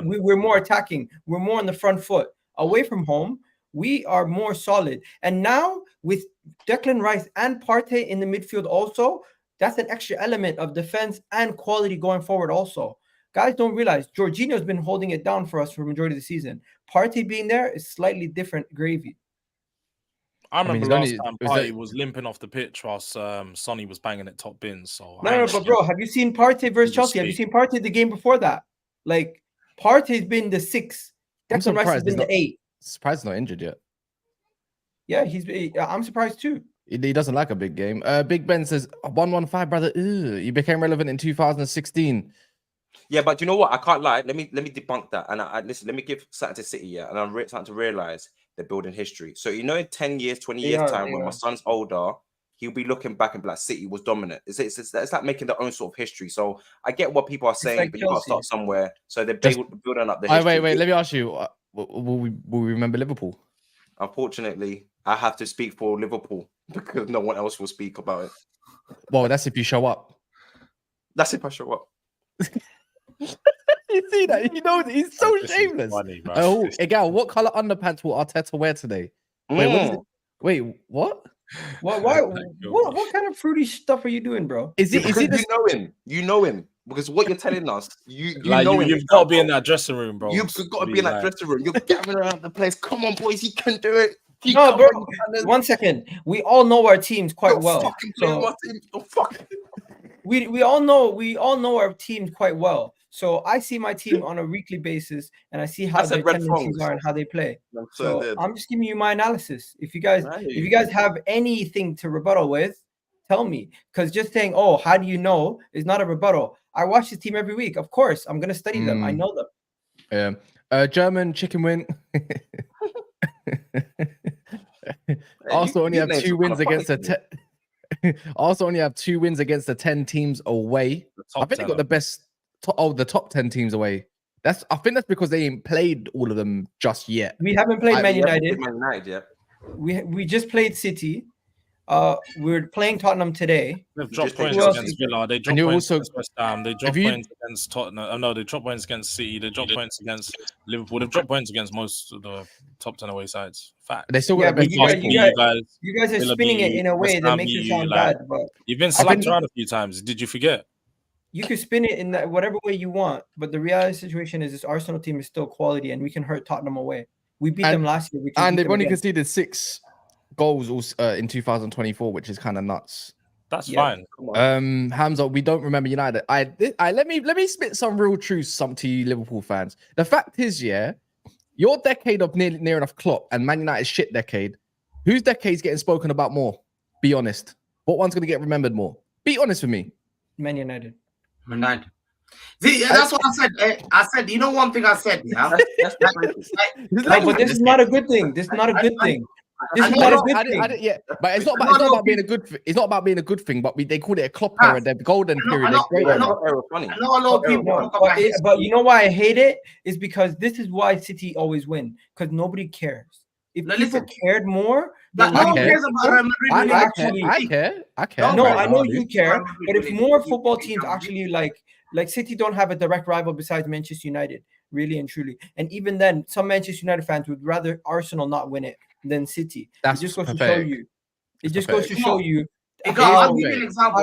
we're more attacking. We're more on the front foot. Away from home, we are more solid. And now with Declan Rice and Partey in the midfield also, that's an extra element of defense and quality going forward also. Guys don't realize Jorginho's been holding it down for us for the majority of the season. Partey being there is slightly different gravy. I remember last time Partey was limping off the pitch whilst Sonny was banging at top bins. So no, but bro, have you seen Partey versus Chelsea? Have you seen Partey the game before that? Like Partey's been the 6. Declan Rice has been the 8. Surprised he's not injured yet. Yeah, I'm surprised too. He doesn't like a big game. Big Ben says 115, brother. You became relevant in 2016. Yeah, but you know what? I can't lie. Let me debunk that. And listen, let me give something to City, yeah. And I'm starting to realize they're building history. So in 10 years, 20 years time, when my son's older, he'll be looking back and be like, City was dominant. It's like making their own sort of history. So I get what people are saying, but you got to start somewhere. So they're building up the history. Wait. Let me ask you, will we remember Liverpool? Unfortunately, I have to speak for Liverpool because no one else will speak about it. Well, that's if you show up. That's if I show up. You see that? You know, he's so shameless. Funny, Egal, what color underpants will Arteta wear today? Wait, what? What kind of fruity stuff are you doing, bro? You know him because what you're telling us, you've got to be in that dressing room, bro. You've got to be in that dressing room. You're gathering around the place. Come on, boys, he can do it. No, bro. 1 second. We all know our teams quite well. We all know our teams quite well. So I see my team on a weekly basis, and I see how their tendencies are and how they play. So I'm just giving you my analysis. If you guys have anything to rebuttal with, tell me. Because just saying, "Oh, how do you know?" is not a rebuttal. I watch this team every week. Of course, I'm gonna study them. I know them. Yeah. German chicken wing. Also, only have 2 wins against Also, only have 2 wins against the 10 teams away. I think they got the best. The top 10 teams away. I think that's because they ain't played all of them just yet. We haven't played Man United. Man United yet. We just played City. We're playing Tottenham today. They've dropped Just take points Chelsea. against Villa. They dropped you points also- against West Ham. They dropped you- points against Tottenham. Oh, no, they dropped points against City. They dropped points against Liverpool. They've dropped points against most of the top 10 away sides. Fact. They still got Yeah, the but best you guys, passport. you guys are Villa spinning beat it you, in a way West that Ham makes beat it you, sound like- bad. But You've been slapped around a few times. Did you forget? you can spin it in that whatever way you want. But the reality situation is this Arsenal team is still quality, and we can hurt Tottenham away. We beat them last year. We can And beat they've them only again. conceded 6 goals in 2024, which is kind of nuts. That's Yeah. fine. Come on. Hamza, we don't remember United. Let me spit some real truths to you Liverpool fans. The fact is, yeah, your decade of near enough Klopp and Man United's shit decade, whose decade's getting spoken about more? Be honest. What one's gonna get remembered more? Be honest with me. Man United. United. See, that's what I said. I said, you know, one thing I said, yeah. That's No, but this is not a good thing. This is not a good thing. This is not a good thing. Yeah, but it's not about being a good. It's not about being a good thing. But they call it a Klopp era, their golden period. Their great era. funny. I know a lot of people No, talk about but you know why I hate it is because this is why City always win, because nobody cares. If No, people listen. cared more, But then no I one care. cares about Real Madrid I winning. actually- I care. no, Right, I know dude. you care, Real Madrid but if winning. more football teams actually like City don't have a direct rival besides Manchester United, really and truly, and even then, some Manchester United fans would rather Arsenal not win it than City. That's it just goes to show pathetic. you. It That's just goes to pathetic. show you Egal, how, I'll give you an example.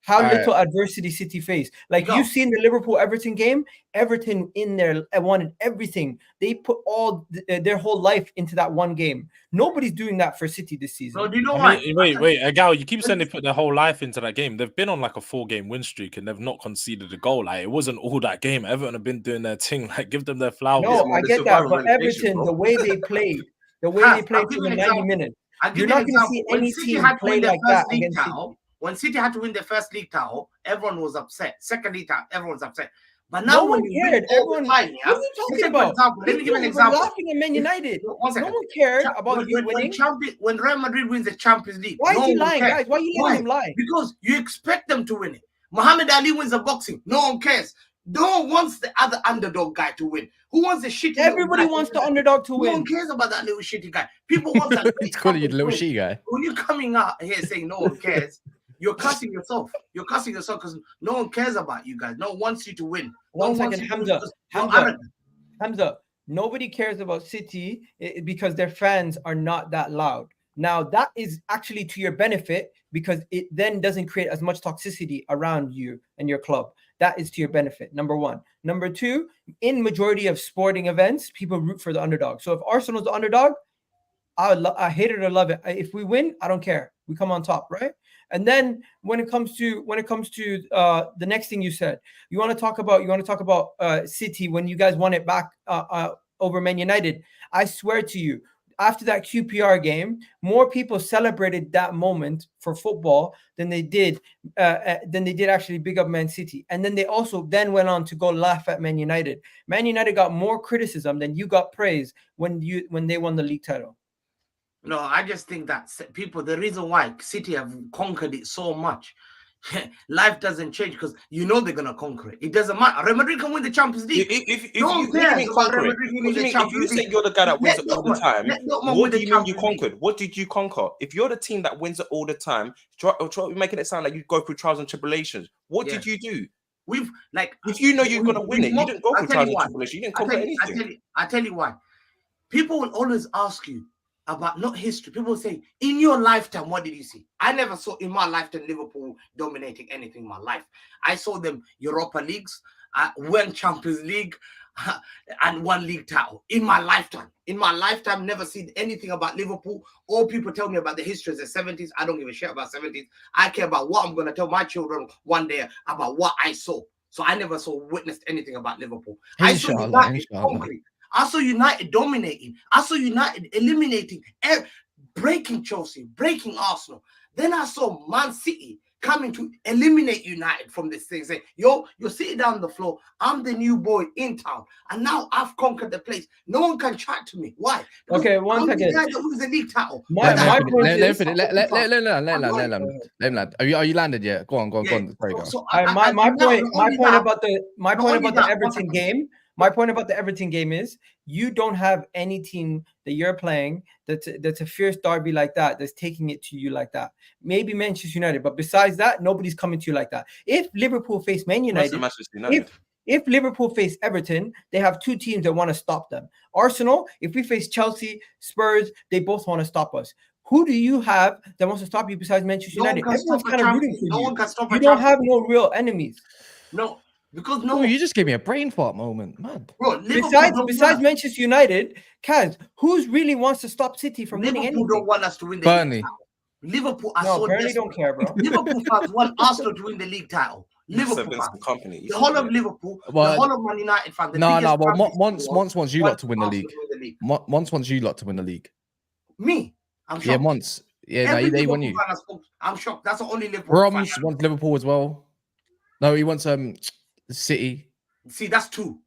how Egal. little adversity City faced. Like Egal. you've seen the Liverpool Everton game. Everton in there wanted everything. They put all their whole life into that one game. Nobody's doing that for City this season. No, do you know I why? mean, wait, Egal, you keep saying they put their whole life into that game. They've been on like a 4-game win streak and they've not conceded a goal. Like it wasn't all that game. Everton have been doing their thing. Like give them their flowers. No, man, I the get that, survival but relegation, Everton, bro. the way they played, I'll for give the you an 90 example. minutes, I'll give you're you an not going to example. see When any City team had to play win their like that first league against City. title, when City had to win their first league title, everyone was upset. Second league title, everyone was upset. But now No when one you cared. win all the Everyone, time, yeah? what are you talking Listen, for about? example, let me give you an We're example. laughing at Man United. One No second. one cared about you winning. When Real Madrid wins the Champions League, Why no is he one lying, cares. guys? Why are you letting him lie? Because you expect them to win it. Muhammad Ali wins the boxing, no one cares. No one wants the other underdog guy to win. Who wants the shitty? Everybody little guy wants to the win? underdog to No win. one cares about that little shitty guy. People want that. It's calling you the little she guy. When you're coming out here saying no one cares, you're cussing yourself. You're cussing yourself because no one cares about you guys. No one wants you to win. No One one wants second, you to win Hamza. because you're arrogant. Hamza, nobody cares about City because their fans are not that loud. Now, that is actually to your benefit because it then doesn't create as much toxicity around you and your club. That is to your benefit, number one. Number two, in majority of sporting events, people root for the underdog. So if Arsenal's the underdog, I hate it or love it. If we win, I don't care. We come on top, right? And then when it comes to the next thing you said, you want to talk about City when you guys won it back over Man United. I swear to you, after that QPR game, more people celebrated that moment for football than they did actually big up Man City. And then they also then went on to go laugh at Man United. Man United got more criticism than you got praise when they won the league title. No, I just think that people, the reason why City have conquered it so much, life doesn't change because you know they're going to conquer it. It doesn't matter. Real Madrid can win the Champions League. If No one you cares mean about conquer Real it, Madrid winning the if you Champions say League. you're the guy that wins Let it all the Dortmund- time, let Dortmund what win do the you mean you Champions League. conquered? What did you conquer? If you're the team that wins it all the time, try making it sound like you go through trials and tribulations. What did you do? We've like If you know you're going to win it, you didn't go through I'll tell trials you and why. tribulations. You didn't conquer anything. I tell you why. People will always ask you about not history. People will say, in your lifetime, what did you see? I never saw in my lifetime Liverpool dominating anything in my life. I saw them Europa Leagues, won Champions League, and one league title in my lifetime. In my lifetime, never seen anything about Liverpool. All people tell me about the history of the 70s. I don't give a shit about 70s. I care about what I'm going to tell my children one day about what I saw. So I never witnessed anything about Liverpool. I saw United conquering. I saw United dominating. I saw United eliminating, breaking Chelsea, breaking Arsenal. Then I saw Man City coming to eliminate United from this thing. Say, you're sitting down on the floor. I'm the new boy in town. And now I've conquered the place. No one can chat to me. Why? Because okay, one second. I'm the guy that wins the league title. My point is... Are you landed yet? Go on. Sorry, go. My point about the Everton game My point about the Everton game is you don't have any team that you're playing that's a fierce derby like that, that's taking it to you like that. Maybe Manchester United, but besides that, nobody's coming to you like that. If Liverpool face Man United, if Liverpool face Everton, they have two teams that want to stop them. Arsenal, if we face Chelsea, Spurs, they both want to stop us. Who do you have that wants to stop you besides Manchester United? Everyone's kind of rooting for you. No one can stop you don't have no real enemies. No, because Oh, you just gave me a brain fart moment, man. Bro, Besides Manchester United, Kaz, who's really wants to stop City from winning anything? Liverpool don't want us to win the Burnley. league title. Liverpool, Burnley don't care, bro. Liverpool fans want Arsenal to win the league title. Liverpool fans. Company. The whole of Liverpool, the whole of Man United fans. Once wants you lot to win the league. Once wants you lot to win the league. Me, I'm shocked. Yeah, once. Yeah, no, they want you. I'm shocked. That's the only Liverpool fan. Roms wants Liverpool as well. No, he wants City. See, that's two.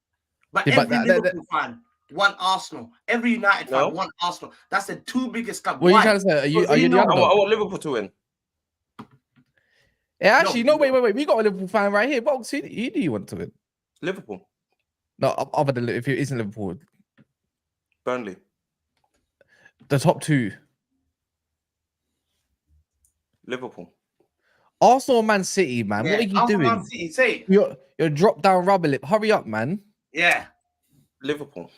But Yeah, every Liverpool fan want Arsenal. Every United fan want Arsenal. That's the two biggest clubs. What are you trying to say? Are you the underdog? I want Liverpool to win. Yeah, actually, no, wait. We got a Liverpool fan right here. Well, who do you want to win? Liverpool. No, other than if it isn't Liverpool, Burnley. the top two. Liverpool. Arsenal, Man City, man. Yeah, what are you Arsenal, doing? Man City, say it. You're drop down rubber lip. Hurry up, man. Yeah. Liverpool.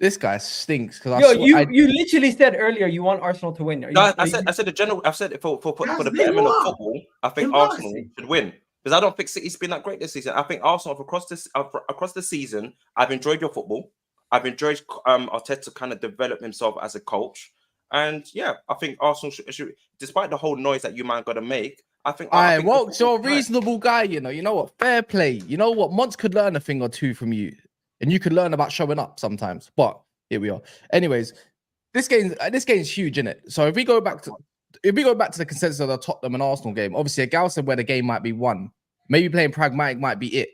This guy stinks because you literally said earlier you want Arsenal to win. I said the general. I've said it for the betterment of football. I think Arsenal should win because I don't think City's been that great this season. I think Arsenal across the season. I've enjoyed your football. I've enjoyed Arteta kind of develop himself as a coach, and yeah, I think Arsenal should despite the whole noise that you man got to make. I think. You're a reasonable guy. You know what? Fair play. You know what? Mons could learn a thing or two from you. And you could learn about showing up sometimes, but here we are. Anyways, this game's huge, isn't it? So if we go back to the consensus of the Tottenham and Arsenal game, obviously Egal said where the game might be won. Maybe playing pragmatic might be it.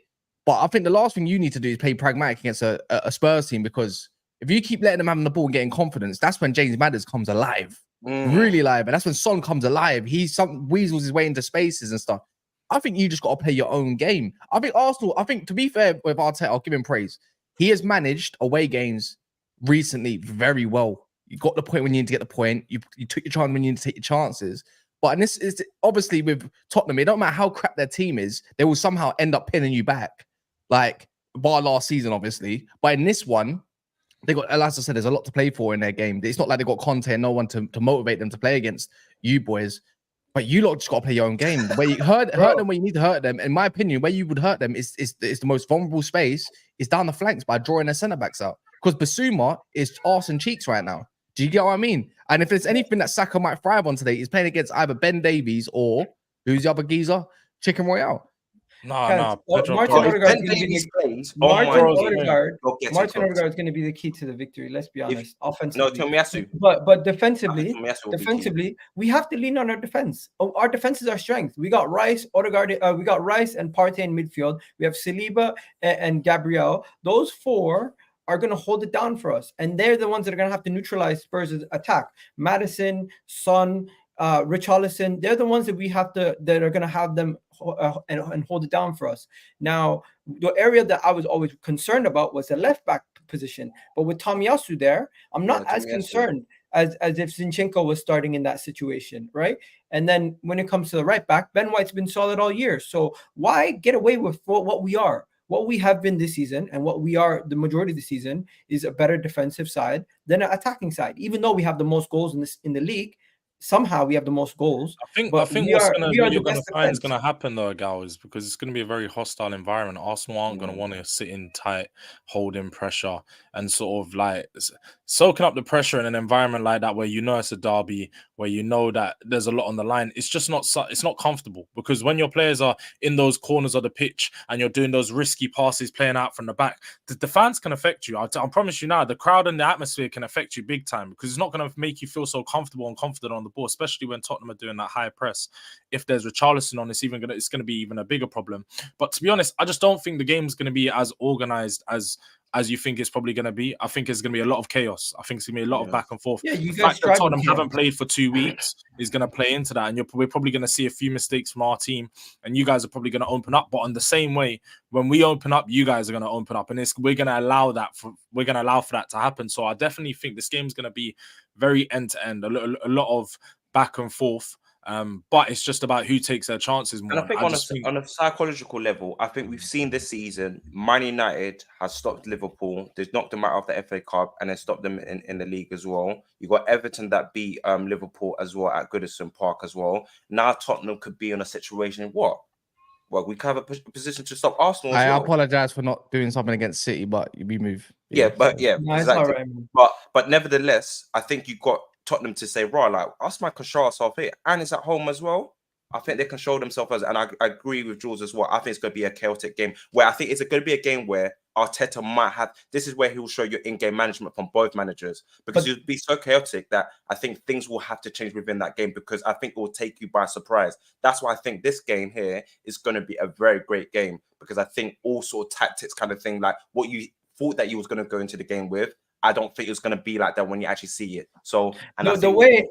But I think the last thing you need to do is play pragmatic against a Spurs team, because if you keep letting them have the ball and getting confidence, that's when James Madders comes alive, really live, and that's when Son comes alive. He weasels his way into spaces and stuff. I think you just got to play your own game. I think Arsenal. To be fair with Arteta, I'll give him praise. He has managed away games recently very well. You got the point when you need to get the point. You took your chance when you need to take your chances. But in this is obviously with Tottenham, it don't matter how crap their team is, they will somehow end up pinning you back. Like bar last season, obviously. But in this one, they got, as I said, there's a lot to play for in their game. It's not like they got Conte and no one to motivate them to play against you boys. But you lot just got to play your own game. Where you hurt them where you need to hurt them. In my opinion, where you would hurt them is the most vulnerable space is down the flanks by drawing their centre backs out. Because Basuma is arse and cheeks right now. Do you get what I mean? And if there's anything that Saka might thrive on today, he's playing against either Ben Davies or who's the other geezer? Chicken Royale. No. Martin Odegaard is going to be the key to the victory. Let's be honest. Offensively, Tomiyasu. But defensively, we have to lean on our defense. Our defense is our strength. We got Rice, Odegaard. We got Rice and Partey in midfield. We have Saliba and Gabriel. Those four are going to hold it down for us, and they're the ones that are going to have to neutralize Spurs' attack. Madison, Son, Richarlison, they're the ones that that are going to have them and hold it down for us. Now, the area that I was always concerned about was the left back position, but with Tomiyasu there, I'm not as concerned as if Zinchenko was starting in that situation, right? And then when it comes to the right back, Ben White's been solid all year. So why get away with what we are? What we have been this season and what we are the majority of the season is a better defensive side than an attacking side. Even though we have the most goals in the league, somehow we have the most goals. I think what you're going to find is going to happen though, Egal, is because it's going to be a very hostile environment. Arsenal aren't going to want to sit in tight, holding pressure, and sort of like soaking up the pressure in an environment like that where you know it's a derby, where you know that there's a lot on the line. It's just it's not comfortable, because when your players are in those corners of the pitch and you're doing those risky passes playing out from the back, the fans can affect you. I promise you now, the crowd and the atmosphere can affect you big time, because it's not going to make you feel so comfortable and confident on the ball, especially when Tottenham are doing that high press. If there's Richarlison on, it's going to be even a bigger problem. But to be honest, I just don't think the game's going to be as organized as as you think it's probably going to be. I think it's going to be a lot of chaos. I think it's going to be a lot of back and forth. Yeah, you the guys fact that Tottenham striving haven't played for 2 weeks is going to play into that, and we're probably going to see a few mistakes from our team, and you guys are probably going to open up. But on the same way, when we open up, you guys are going to open up, and we're going to allow for that to happen. So I definitely think this game is going to be very end to end, a lot of back and forth. But it's just about who takes their chances more. And I think on a psychological level, I think we've seen this season, Man United has stopped Liverpool. They've knocked them out of the FA Cup and then stopped them in the league as well. You got Everton that beat Liverpool as well at Goodison Park as well. Now Tottenham could be in a situation Well, we could have a position to stop Arsenal as well. I apologize for not doing something against City, but we move. Yeah, No, exactly. right, but nevertheless, I think you got Tottenham to say, right, like us might can show ourselves here, and it's at home as well. I think they can show themselves and I agree with Jules as well. I think it's going to be a chaotic game where I think it's going to be a game where Arteta might have. This is where he will show you in-game management from both managers, because it'll be so chaotic that I think things will have to change within that game, because I think it will take you by surprise. That's why I think this game here is going to be a very great game, because I think all sort of tactics kind of thing, like what you thought that you was going to go into the game with, I don't think it's going to be like that when you actually see it. So, and no, I the way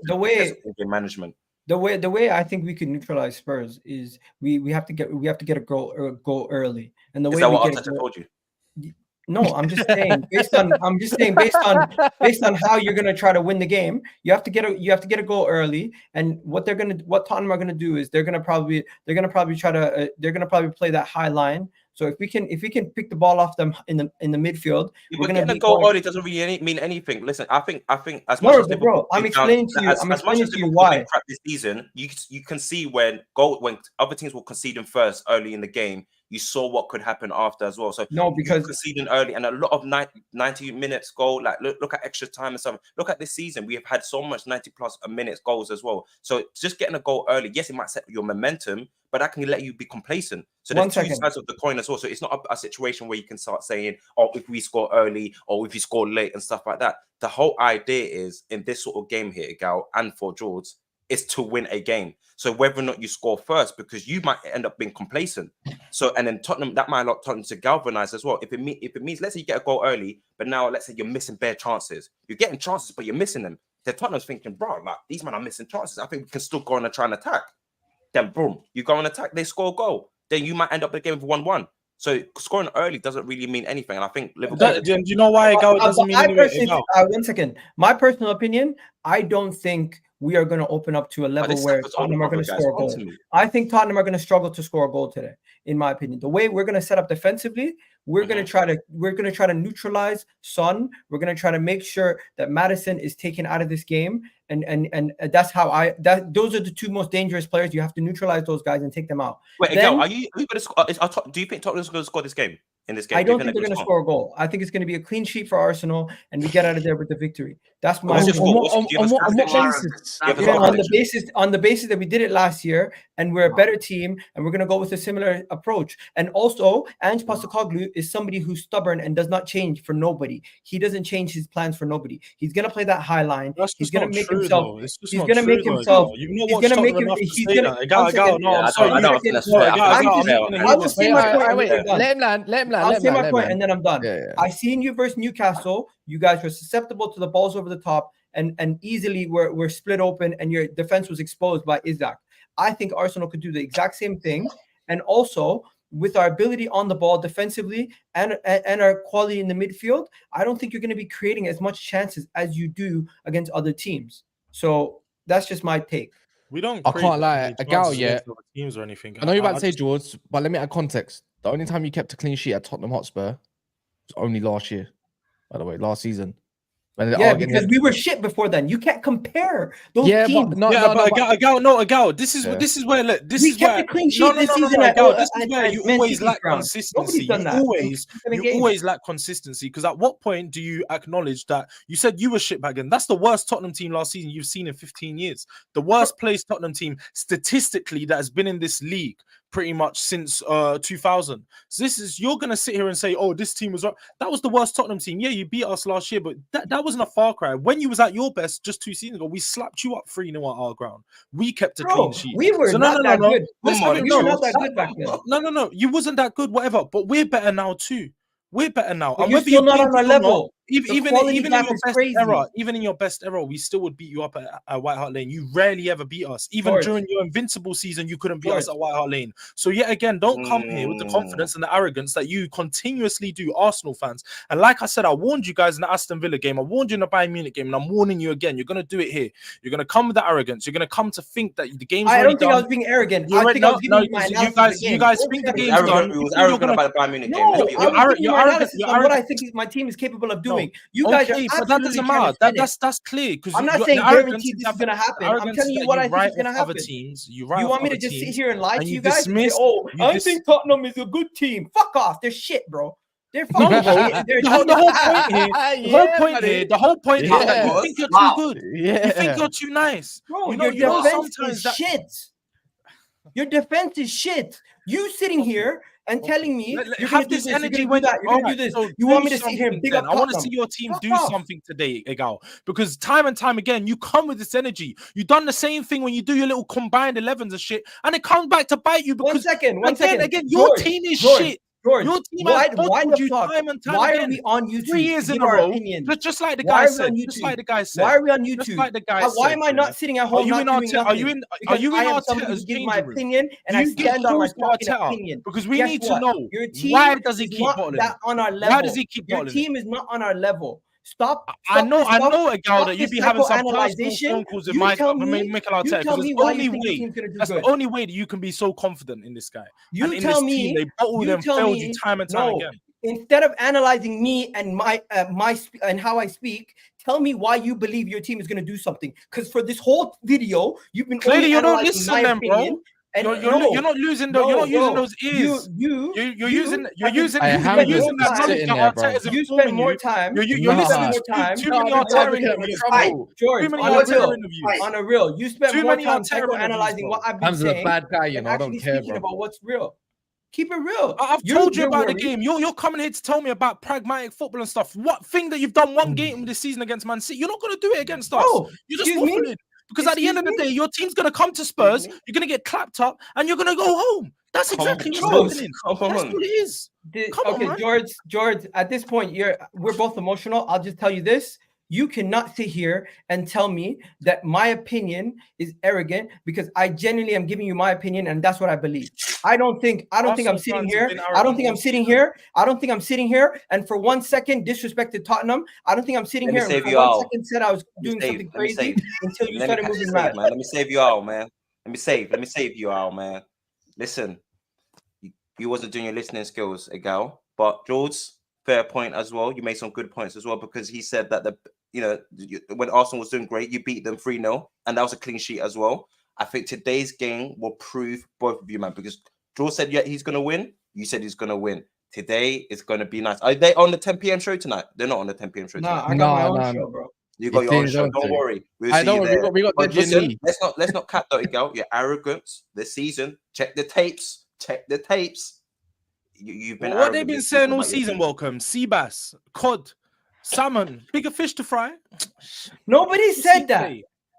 in-game management. The way I think we could neutralize Spurs is we have to get a goal early, and the Is way that we what get Arteta told you? No, I'm just saying based on how you're gonna try to win the game, you have to get a goal early. And what Tottenham are gonna do is they're gonna probably play that high line. So if we can pick the ball off them in the midfield, we're gonna getting a goal early doesn't really mean anything. Listen, I think as much as bro, I'm explaining to you why. Crap this season, you can see when other teams will concede them first early in the game. You saw what could happen after as well. So no, because conceding early and a lot of 90 minutes goal. Like look at extra time and stuff. Look at this season, we have had so much 90+ minutes goals as well. So just getting a goal early, yes, it might set your momentum, but that can let you be complacent. So there's two sides of the coin as well. So it's not a situation where you can start saying, oh, if we score early or if you score late and stuff like that. The whole idea is in this sort of game here, Egal, and for George, is to win a game. So whether or not you score first, because you might end up being complacent. So and then Tottenham, that might allow Tottenham to galvanize as well. If it means, let's say you get a goal early, but now let's say you're missing bare chances. You're getting chances, but you're missing them. Then Tottenham's thinking, bro, like these men are missing chances. I think we can still go on and try and attack. Then boom, you go and attack, they score a goal. Then you might end up the game with 1-1. So scoring early doesn't really mean anything. And I think Liverpool. Do you know why Egal doesn't mean anything? 1 second. My personal opinion, I don't think we are going to open up to a level where Tottenham are going to score a goal. I think Tottenham are going to struggle to score a goal today, in my opinion. The way we're going to set up defensively, we're going to try to neutralize Son. We're going to try to make sure that Maddison is taken out of this game, and that's how those are the two most dangerous players. You have to neutralize those guys and take them out. Wait, Egal, are you going to score? Do you think Tottenham's going to score this game? In this game, I don't think they're going to score a goal. I think it's going to be a clean sheet for Arsenal, and we get out of there with the victory. That's my on what basis? On the basis that we did it last year, and we're a better team, and we're going to go with a similar approach. And also, Ange Postecoglou is somebody who's stubborn and does not change for nobody. He doesn't change his plans for nobody. He's going to play that high line. He's going to make himself. He's going to make himself. He's going to make him. He's going to. I will say my point. Let him land. I'll say my point and then I'm done. I seen you versus Newcastle. You guys were susceptible to the balls over the top and easily were split open, and your defense was exposed by Isaac. I think Arsenal could do the exact same thing. And also, with our ability on the ball defensively and our quality in the midfield, I don't think you're going to be creating as much chances as you do against other teams. So that's just my take. We don't. I can't lie. Egal, teams or anything. I know you're about to say George, but let me add context. The only time you kept a clean sheet at Tottenham Hotspur was only last year. By the way, last season. Because we were shit before then. You can't compare those teams. Egal. This is where we kept a clean sheet this season. This is where you always lack consistency. You always lack consistency. Because at what point do you acknowledge that you said you were shit back then? That's the worst Tottenham team last season you've seen in 15 years. The worst placed Tottenham team statistically that has been in this league pretty much since 2000. So you're gonna sit here and say, oh, this team was right. That was the worst Tottenham team. Yeah, you beat us last year, but that wasn't a far cry. When you was at your best just 2 seasons ago, we slapped you up 3-0 at our ground. We kept a clean sheet. We were not that good. We were not that good back then. No. You wasn't that good, whatever. But we're better now too. We're better now. But And you're whether still you not beat on our us or not, level. even quality in gap your is best crazy. era, even in your best era, we still would beat you up at White Hart Lane. You rarely ever beat us. Even George. during your invincible season, you couldn't beat us George. at White Hart Lane. So yet again, don't come here with the confidence and the arrogance that you continuously do, Arsenal fans. And like I said, I warned you guys in the Aston Villa game. I warned you in the Bayern Munich game, and I'm warning you again. You're gonna do it here. You're gonna come with the arrogance. You're gonna come to think that the game's I already don't think done. I was being arrogant. You're I right, think I was giving no, you my you analysis guys, of the game. you guys Don't think the shut it game's down. done. He was You think you're arrogant gonna- about the Bayern Munich game. No, Let's be I honest. was giving you my analysis you're on what I arrogant. think my team is capable of No. doing. You guys are Okay, but that absolutely doesn't trying to matter. spin it. That's clear because I'm not saying guaranteed this is going to happen. I'm telling you what I think is going to happen. Teams, you You want me to just sit here and lie to you guys and say, dismiss- "Oh, you I dis- think Tottenham is a good team." Fuck off. They're shit, bro. They're No, fucking bro. shit. They're The whole point here, buddy. the whole point is that you Yeah. think you're Wow. too good. Yeah. You think you're too nice. Bro, You know your defense sometimes is that- shit. Your defense is shit. You sitting here and telling me Let- you're have going to do this this, energy you're when going to do that, you're going to alright, do this. so You do want me to sit here and something big then. up I want to see Tottenham. your team Fuck do off. something today, Egal. Because time and time again, you come with this energy. You've done the same thing when you do your little combined 11s and shit, and it comes back to bite you One because second. again, your George, team is George, shit. George, Your team why has bottled the you fuck? time and time Why again. are we on YouTube? 3 years to in give a our row, opinions? just like the Why guy are we said. on Just YouTube? like the guy said. Why are we on Just YouTube? like the guy Why said, am I yeah. not sitting at Are home you not in doing Arteta? Are nothing? you in? Are Because you I in am somebody Arteta's who gives my changing room? opinion and Do I you give stand on my calls to fucking Arteta? opinion. Because we Guess need to what? know Your team why does he is keep not bottling? that on our level. Why does he keep Your bottling? team is not on our level. Stop. I know, this stuff. Egal, Stop that you this be having some personal psychoanalyzation. phone calls with You Michael tell me Arteta. Because why the you only think your way, team's gonna do that's good. the only way that you can be so confident in this guy. You and in tell this team, me. they bottled You and tell failed you me. time and time No. again. Instead of analyzing me and my and how I speak, tell me why you believe your team is going to do something. Because for this whole video, you've been Clearly only you don't analyzing listen, my then, bro. opinion. And You're not losing those ears. You're using that knowledge that Arteta's You spend informing more you. time. You're you listening spend to more time. too many on Arteta everything interviews, fight. bro. George, Too many on a Arteta real, interviews. on a real, you spend Too more many time Arteta interviews, psychoanalyzing bro. what I've been Hamza's a saying bad guy, you than know. I don't actually care, speaking bro. about what's real. Keep it real. I've told you You're about the worried. game. You're coming here to tell me about pragmatic football and stuff. What thing that you've done one game this season against Man City? You're not going to do it against us. Oh, You're just excuse me? waffling. Because at the end of the Excuse day, your team's going to come to Spurs. me? You're going to get clapped up, and you're going to go home. That's exactly what's Come happening. on. That's what it is. Come on, Okay, man. George. At this point, we're both emotional. I'll just tell you this: you cannot sit here and tell me that my opinion is arrogant because I genuinely am giving you my opinion, and that's what I believe. I don't think I'm Arsenal sitting fans here. have been I don't think I'm arrogant. sitting here. I don't think I'm sitting here and for 1 second disrespected Tottenham. I don't think I'm sitting Let me here and save for you 1 all. second said I was doing something crazy until you started moving mad. man. Let me save you all, man. Let me save you all, man. Listen, you wasn't doing your listening skills, Egal, but George, fair point as well. You made some good points as well because he said that when Arsenal was doing great, you beat them 3-0, and that was a clean sheet as well. I think today's game will prove both of you, man, because George said he's going to win. You said he's going to win. Today is going to be nice. Are they on the 10 p.m. show tonight? They're not on the 10 p.m. show tonight. Nah, I got my own show, bro. You got your own show. Don't worry. We'll see you there. We got But the listen, G&E. let's not cat that Egal. Your arrogance this season. Check the tapes. You've been. What they've been saying all about your season, team. welcome. Sea bass, cod, salmon, bigger fish to fry. Nobody said that.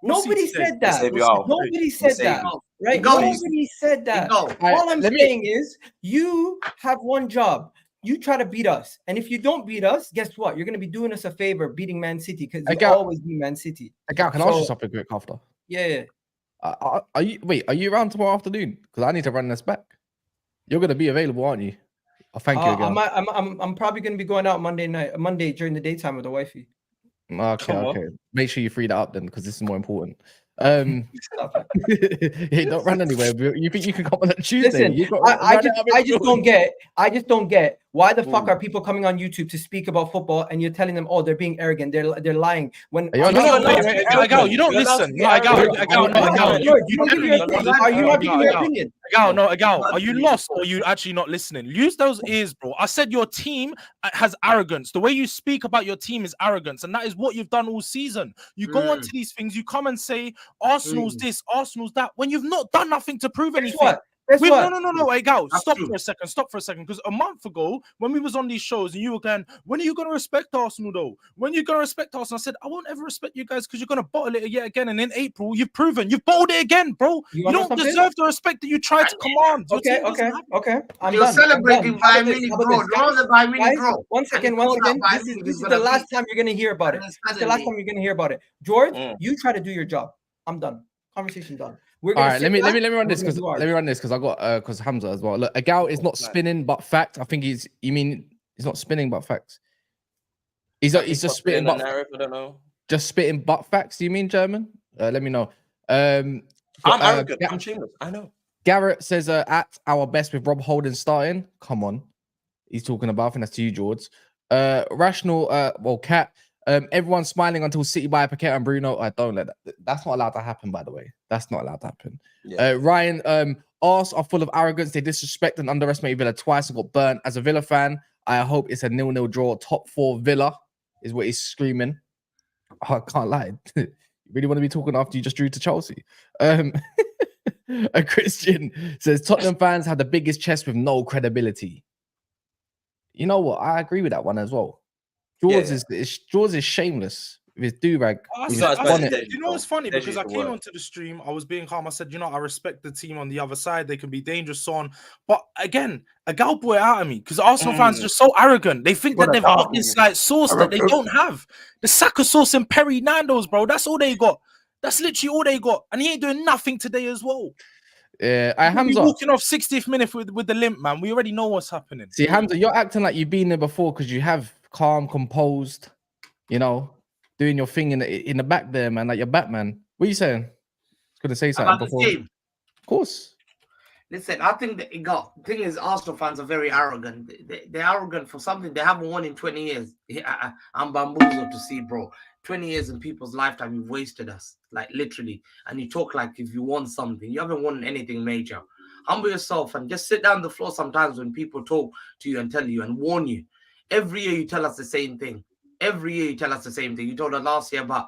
We'll see Nobody today. said that. Save you all. Nobody said that. Right? Egal. Nobody said that. Egal. All I'm Let me- saying is you have one job. You try to beat us. And if you don't beat us, guess what? You're going to be doing us a favor beating Man City because you Egal. always beat Man City. Egal, can I ask you So- something quick after? Yeah. Are you around tomorrow afternoon? Because I need to run this back. You're gonna be available, aren't you? Oh, thank you again. I'm probably going to be going out Monday during the daytime with the wifey. Okay. Make sure you free that up then, because this is more important. Hey, don't run anywhere. You think you can come on that Tuesday? Listen, I just don't get why the fuck are people coming on YouTube to speak about football and you're telling them, oh, they're being arrogant, they're lying. When You're Egal, you don't listen. No, Egal, are you not giving your opinion? Egal, are you lost or are you actually not listening? Use those ears, bro. I said your team has arrogance. The way you speak about your team is arrogance, and that is what you've done all season. You go onto these things, you come and say Arsenal's this, Arsenal's that, when you've not done nothing to prove anything. What? Guess Wait, what? no, Egal, That's stop true. for a second. Because a month ago, when we was on these shows and you were going, when are you going to respect Arsenal, though? When are you going to respect Arsenal? I said, I won't ever respect you guys because you're going to bottle it yet again. And in April, you've proven, you've bottled it again, bro. You You don't want something? deserve the respect that you tried to command. Your Okay, team doesn't okay, have it. okay. I'm You're done. celebrating How Bayern about this? Munich, How about bro. this? Know the Bayern Munich, Guys, bro. one And second, you one know second. that Bayern This Munich is gonna the last beat- time you're gonna hear about it. And then This is the last suddenly- time you're gonna hear about it. George, Mm. you try to do your job. I'm done. Conversation done. We're All gonna right, sit let me back, run we're this gonna because do ours. let me run this because I got because Hamza as well. Look, Egal is not spinning but fact. I think he's not spinning but facts. He's just spitting the but narrative. I don't know. just spitting but facts. Do you mean German? Let me know. I'm arrogant. I'm shameless. I know. Garrett says at our best with Rob Holding starting. Come on, he's talking about. I think that's to you, George. Rational. Cat. Everyone's smiling until City buy Paquet and Bruno. I don't let that. That's not allowed to happen, by the way. That's not allowed to happen. Yeah. Ryan, Arse are full of arrogance. They disrespect and underestimate Villa twice and got burnt. As a Villa fan, I hope it's a 0-0 draw. Top 4 Villa is what he's screaming. Oh, I can't lie. You really want to be talking after you just drew to Chelsea? A Christian says Tottenham fans have the biggest chest with no credibility. You know what? I agree with that one as well. Jaws is shameless with his do-rag. You know what's funny? Because I came onto the stream, I was being calm. I said, I respect the team on the other side. They can be dangerous, so on. But again, a gal boy out of me because Arsenal fans are just so arrogant. They think that they've got this like sauce that they don't have. The Saka sauce and Perry Nando's, bro. That's all they got. That's literally all they got. And he ain't doing nothing today as well. Hamza walking off 60th minute with the limp, man. We already know what's happening. See, Hamza, you're acting like you've been there before because you have calm, composed, doing your thing in the back there, man, like you're Batman. What are you saying? I was gonna say something about before. this game. Of course. Listen, I think the thing is Arsenal fans are very arrogant. They're arrogant for something they haven't won in 20 years. I'm bamboozled to see, bro. 20 years in people's lifetime, you've wasted us, like literally. And you talk like if you won something. You haven't won anything major. Humble yourself and just sit down on the floor sometimes when people talk to you and tell you and warn you. Every year you tell us the same thing. Every year you tell us the same thing. You told us last year about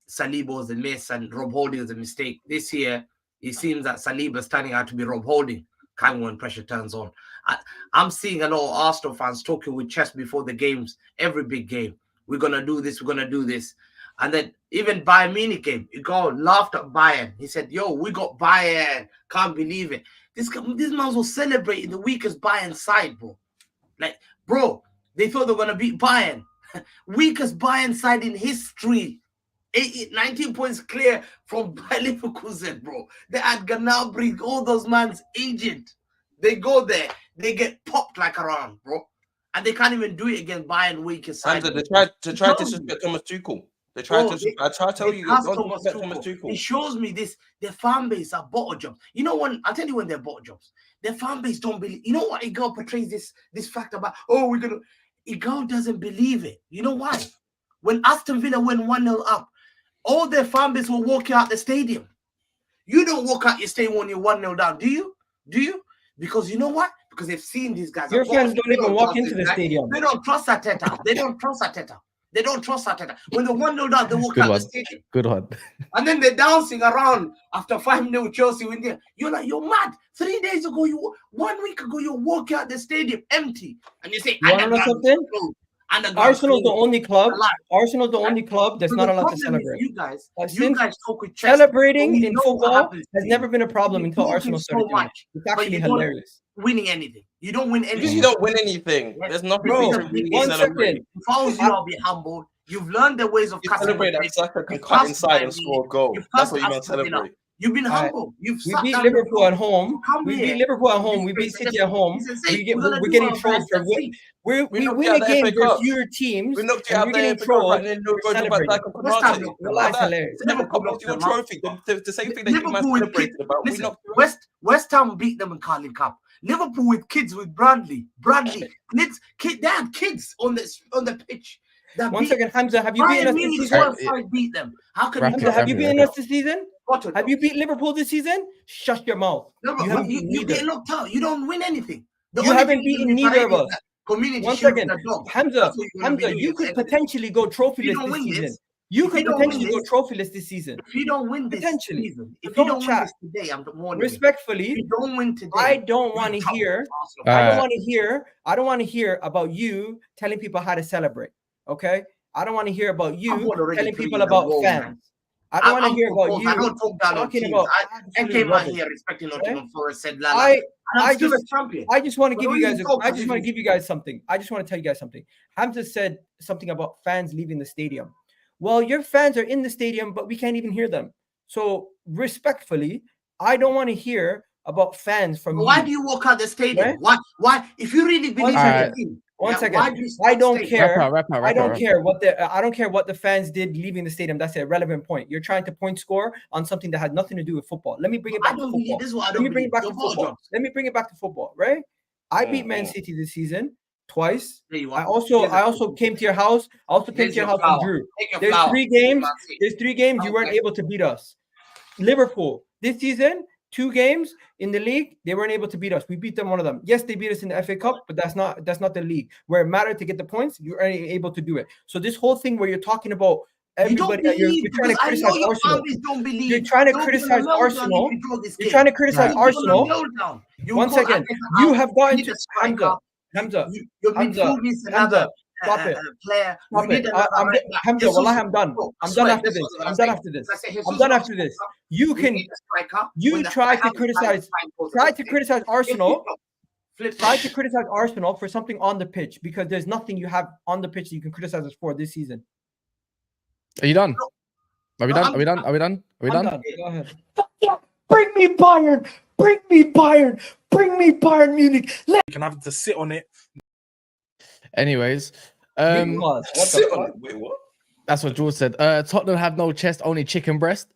Saliba was a miss and Rob Holding was a mistake. This year, it seems that Saliba is turning out to be Rob Holding, kind of when pressure turns on. I'm seeing a lot of Arsenal fans talking with chest before the games, every big game. We're going to do this, we're going to do this. And then even Bayern Munich game, Egal laughed at Bayern. He said, yo, we got Bayern. Can't believe it. This man was celebrating the weakest Bayern side, bro. Like, bro, they thought they were going to beat Bayern. Weakest Bayern side in history. 19 points clear from Bayer Leverkusen, bro. They had Gnabry, all those man's agent. They go there, they get popped like a round, bro. And they can't even do it against Bayern weakest side. They tried to disrespect Thomas Tuchel. They tried to. I try to tell you, don't disrespect Thomas Tuchel. It shows me this. Their fan base are bottle jobs. You know when I'll tell you when they're bottle jobs. Their fan base don't believe. You know what Egal portrays this fact about? Oh, we're gonna. Egal doesn't believe it. You know why? When Aston Villa went 1-0 up, all their fan base will walk out the stadium. You don't walk out your stadium when you're 1-0 down, do you? Do you? Because you know what? Because they've seen these guys. Your fans don't even walk into the stadium. They don't trust Arteta. They don't trust Arteta. They don't trust Arteta. When they're 1-0 down, they walk out the stadium. Good one. And then they're dancing around after 5-0 Chelsea win there. You're like, you're mad. 3 days ago, 1 week ago, you walk out the stadium empty. And you say, you want to know something? Arsenal's the only club. Arsenal's the only club that's not allowed to celebrate. You guys talk with chest. Celebrating in football has never been a problem until Arsenal started doing it. It's actually hilarious. Winning anything. You don't win anything. Because you don't win anything. There's nothing to really celebrate. If I was you, I'll be humbled. You've learned the ways of celebrate that Saka can cut inside and score a goal. That's what you're going to celebrate. You've been humble. We beat Liverpool at home. We beat Liverpool at home. We beat City at home. We're getting trolled for we win a game versus your teams. We're getting trolled. Relax, hilarious. Liverpool knocked you a trophy. The same thing that you man celebrated about. West Ham beat them in Carling Cup. Liverpool with kids with Bradley. They had kids on the pitch. 1 second, Hamza, have you beaten us this season? Beat them. How can Hamza, have you beaten us this season? Have you beat Liverpool this season? Shut your mouth. No, you get locked out. You don't win anything. You haven't beaten neither of us. Community 1 second, Hamza, you could potentially go trophyless this season. You If could you don't win potentially go this- trophyless this season. If you don't win this Potentially. season, if Don't you don't win chat. this today, I'm warning you. If Respectfully, you don't win today, I don't you're want to in trouble. hear. Arsenal. I don't Alright. want to hear. I don't want to hear about you telling people how to celebrate. Okay. I don't want to hear about you I've won already telling 3 people in a about row, fans. man. I don't want to I'm hear about composed. I you don't talk down on talking teams. about. I absolute came out rubbish. here respecting Okay? Nottingham Forest, said la la. I And I'm still just- a champion. I just want to But give when you you guys. talk I just want to positions- give you guys something. I just want to tell you guys something. Hamza said something about fans leaving the stadium. Well, your fans are in the stadium, but we can't even hear them. So respectfully, I don't want to hear about fans from Why you. do you walk out the stadium? Right? Why? If you really believe in second. the team, One yeah, second. why do you I don't stay? care. Wrap up. I don't care what the fans did leaving the stadium. That's a relevant point. You're trying to point score on something that had nothing to do with football. Let me bring it I back to don't football. believe this is what I Let don't me bring believe. it back to Your ball football. drops. Let me bring it back to football, right? I beat Man Mm. City this season twice. There you I are. also came to your house. I also came Here's to your your house and flower. drew. Take your There's flower. 3 games. That's it. There's 3 games you weren't Okay. able to beat us. Liverpool this season, 2 games in the league, they weren't able to beat us. We beat them one of them. Yes, they beat us in the FA Cup, but that's not the league. Where it mattered to get the points, you are able to do it. So this whole thing where you're talking about You don't everybody, believe you're trying to because I criticize know your Arsenal. families don't believe. You're trying to You're criticize gonna melt down Arsenal. if you draw this You're game. trying to criticize You're gonna Arsenal. melt down. You One call second. Arteta You out. have gotten need to a striker. Hamza. Your Hamza, midfield needs Hamza, another stop it. player. Stop You need it. another I'm right back. Hamza, Jesus, wallah, I'm done. bro, I I'm swear, done after this this. is what I'm I done say. after this. I say, Jesus I'm done is after this. striker. You We can need a striker. you When the try to time criticize goes try against to it. criticize Arsenal. Flip Try to criticize Arsenal for something on the pitch because there's nothing you have on the pitch that you can criticize us for this season. Are you done? Are we No, done? Are we done? Are we done? Are we I'm done? done. Go ahead. Bring me Bayern! Bring me Bayern! Bring me Bayern Munich! You can have to sit on it. Anyways, Big pause. What the Sit on fuck? it. Wait, what? that's what George said. Tottenham have no chest, only chicken breast.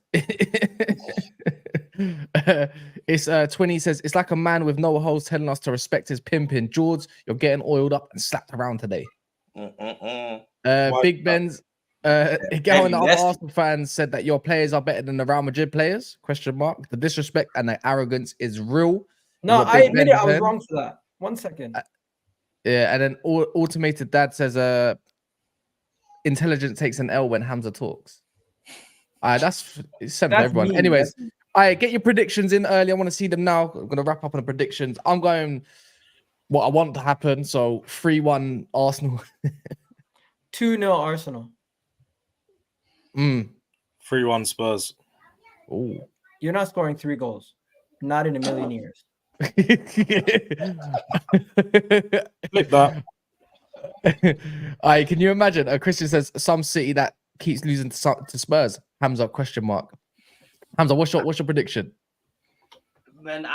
It's 20 says it's like a man with no holes telling us to respect his pimping. George, you're getting oiled up and slapped around today. Big Ben's Egal and the other yes. Arsenal fans said that your players are better than the Real Madrid players. Question mark. The disrespect and the arrogance is real. No, what I Big admit Ben it. I was said. wrong for that. 1 second. Yeah, and then automated dad says intelligence takes an L when Hamza talks. That's it's sent for That's everyone. mean. Anyways, get your predictions in early. I want to see them now. I'm gonna wrap up on the predictions. I'm going what I want to happen. So 3-1 Arsenal. 2-0 Arsenal. 3-1 Spurs. Ooh. You're not scoring 3 goals. Not in a million years. Flip that. Can you imagine? Christian says some city that keeps losing to Spurs. Hamza question mark. Hamza, what's your prediction? Man,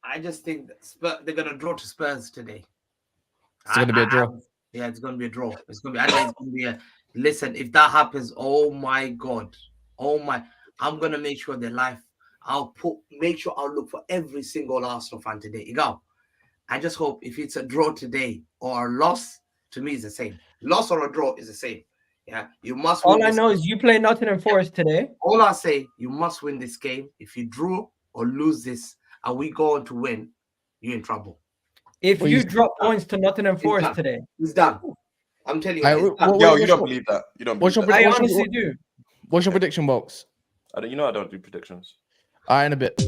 I just think that they're gonna draw to Spurs today. It's gonna be a draw. Yeah, it's gonna be a draw. It's gonna be a listen. If that happens, oh my god, I'm gonna make sure their life. I'll look for every single Arsenal fan today. Egal. I just hope if it's a draw today or a loss, to me is the same. Loss or a draw is the same. Yeah, you must. All I know is you play Nottingham Forest today. All I say, you must win this game. If you draw or lose this, and we go on to win, you're in trouble. If Well, you you- drop points to Nottingham Forest done. today, It's done. I'm telling you. Aye, it's what- done. what- Yo, what's you don't your- believe that. You don't what's believe your that. I What's your- honestly do. What's your prediction, box? You know I don't do predictions. All right, in a bit.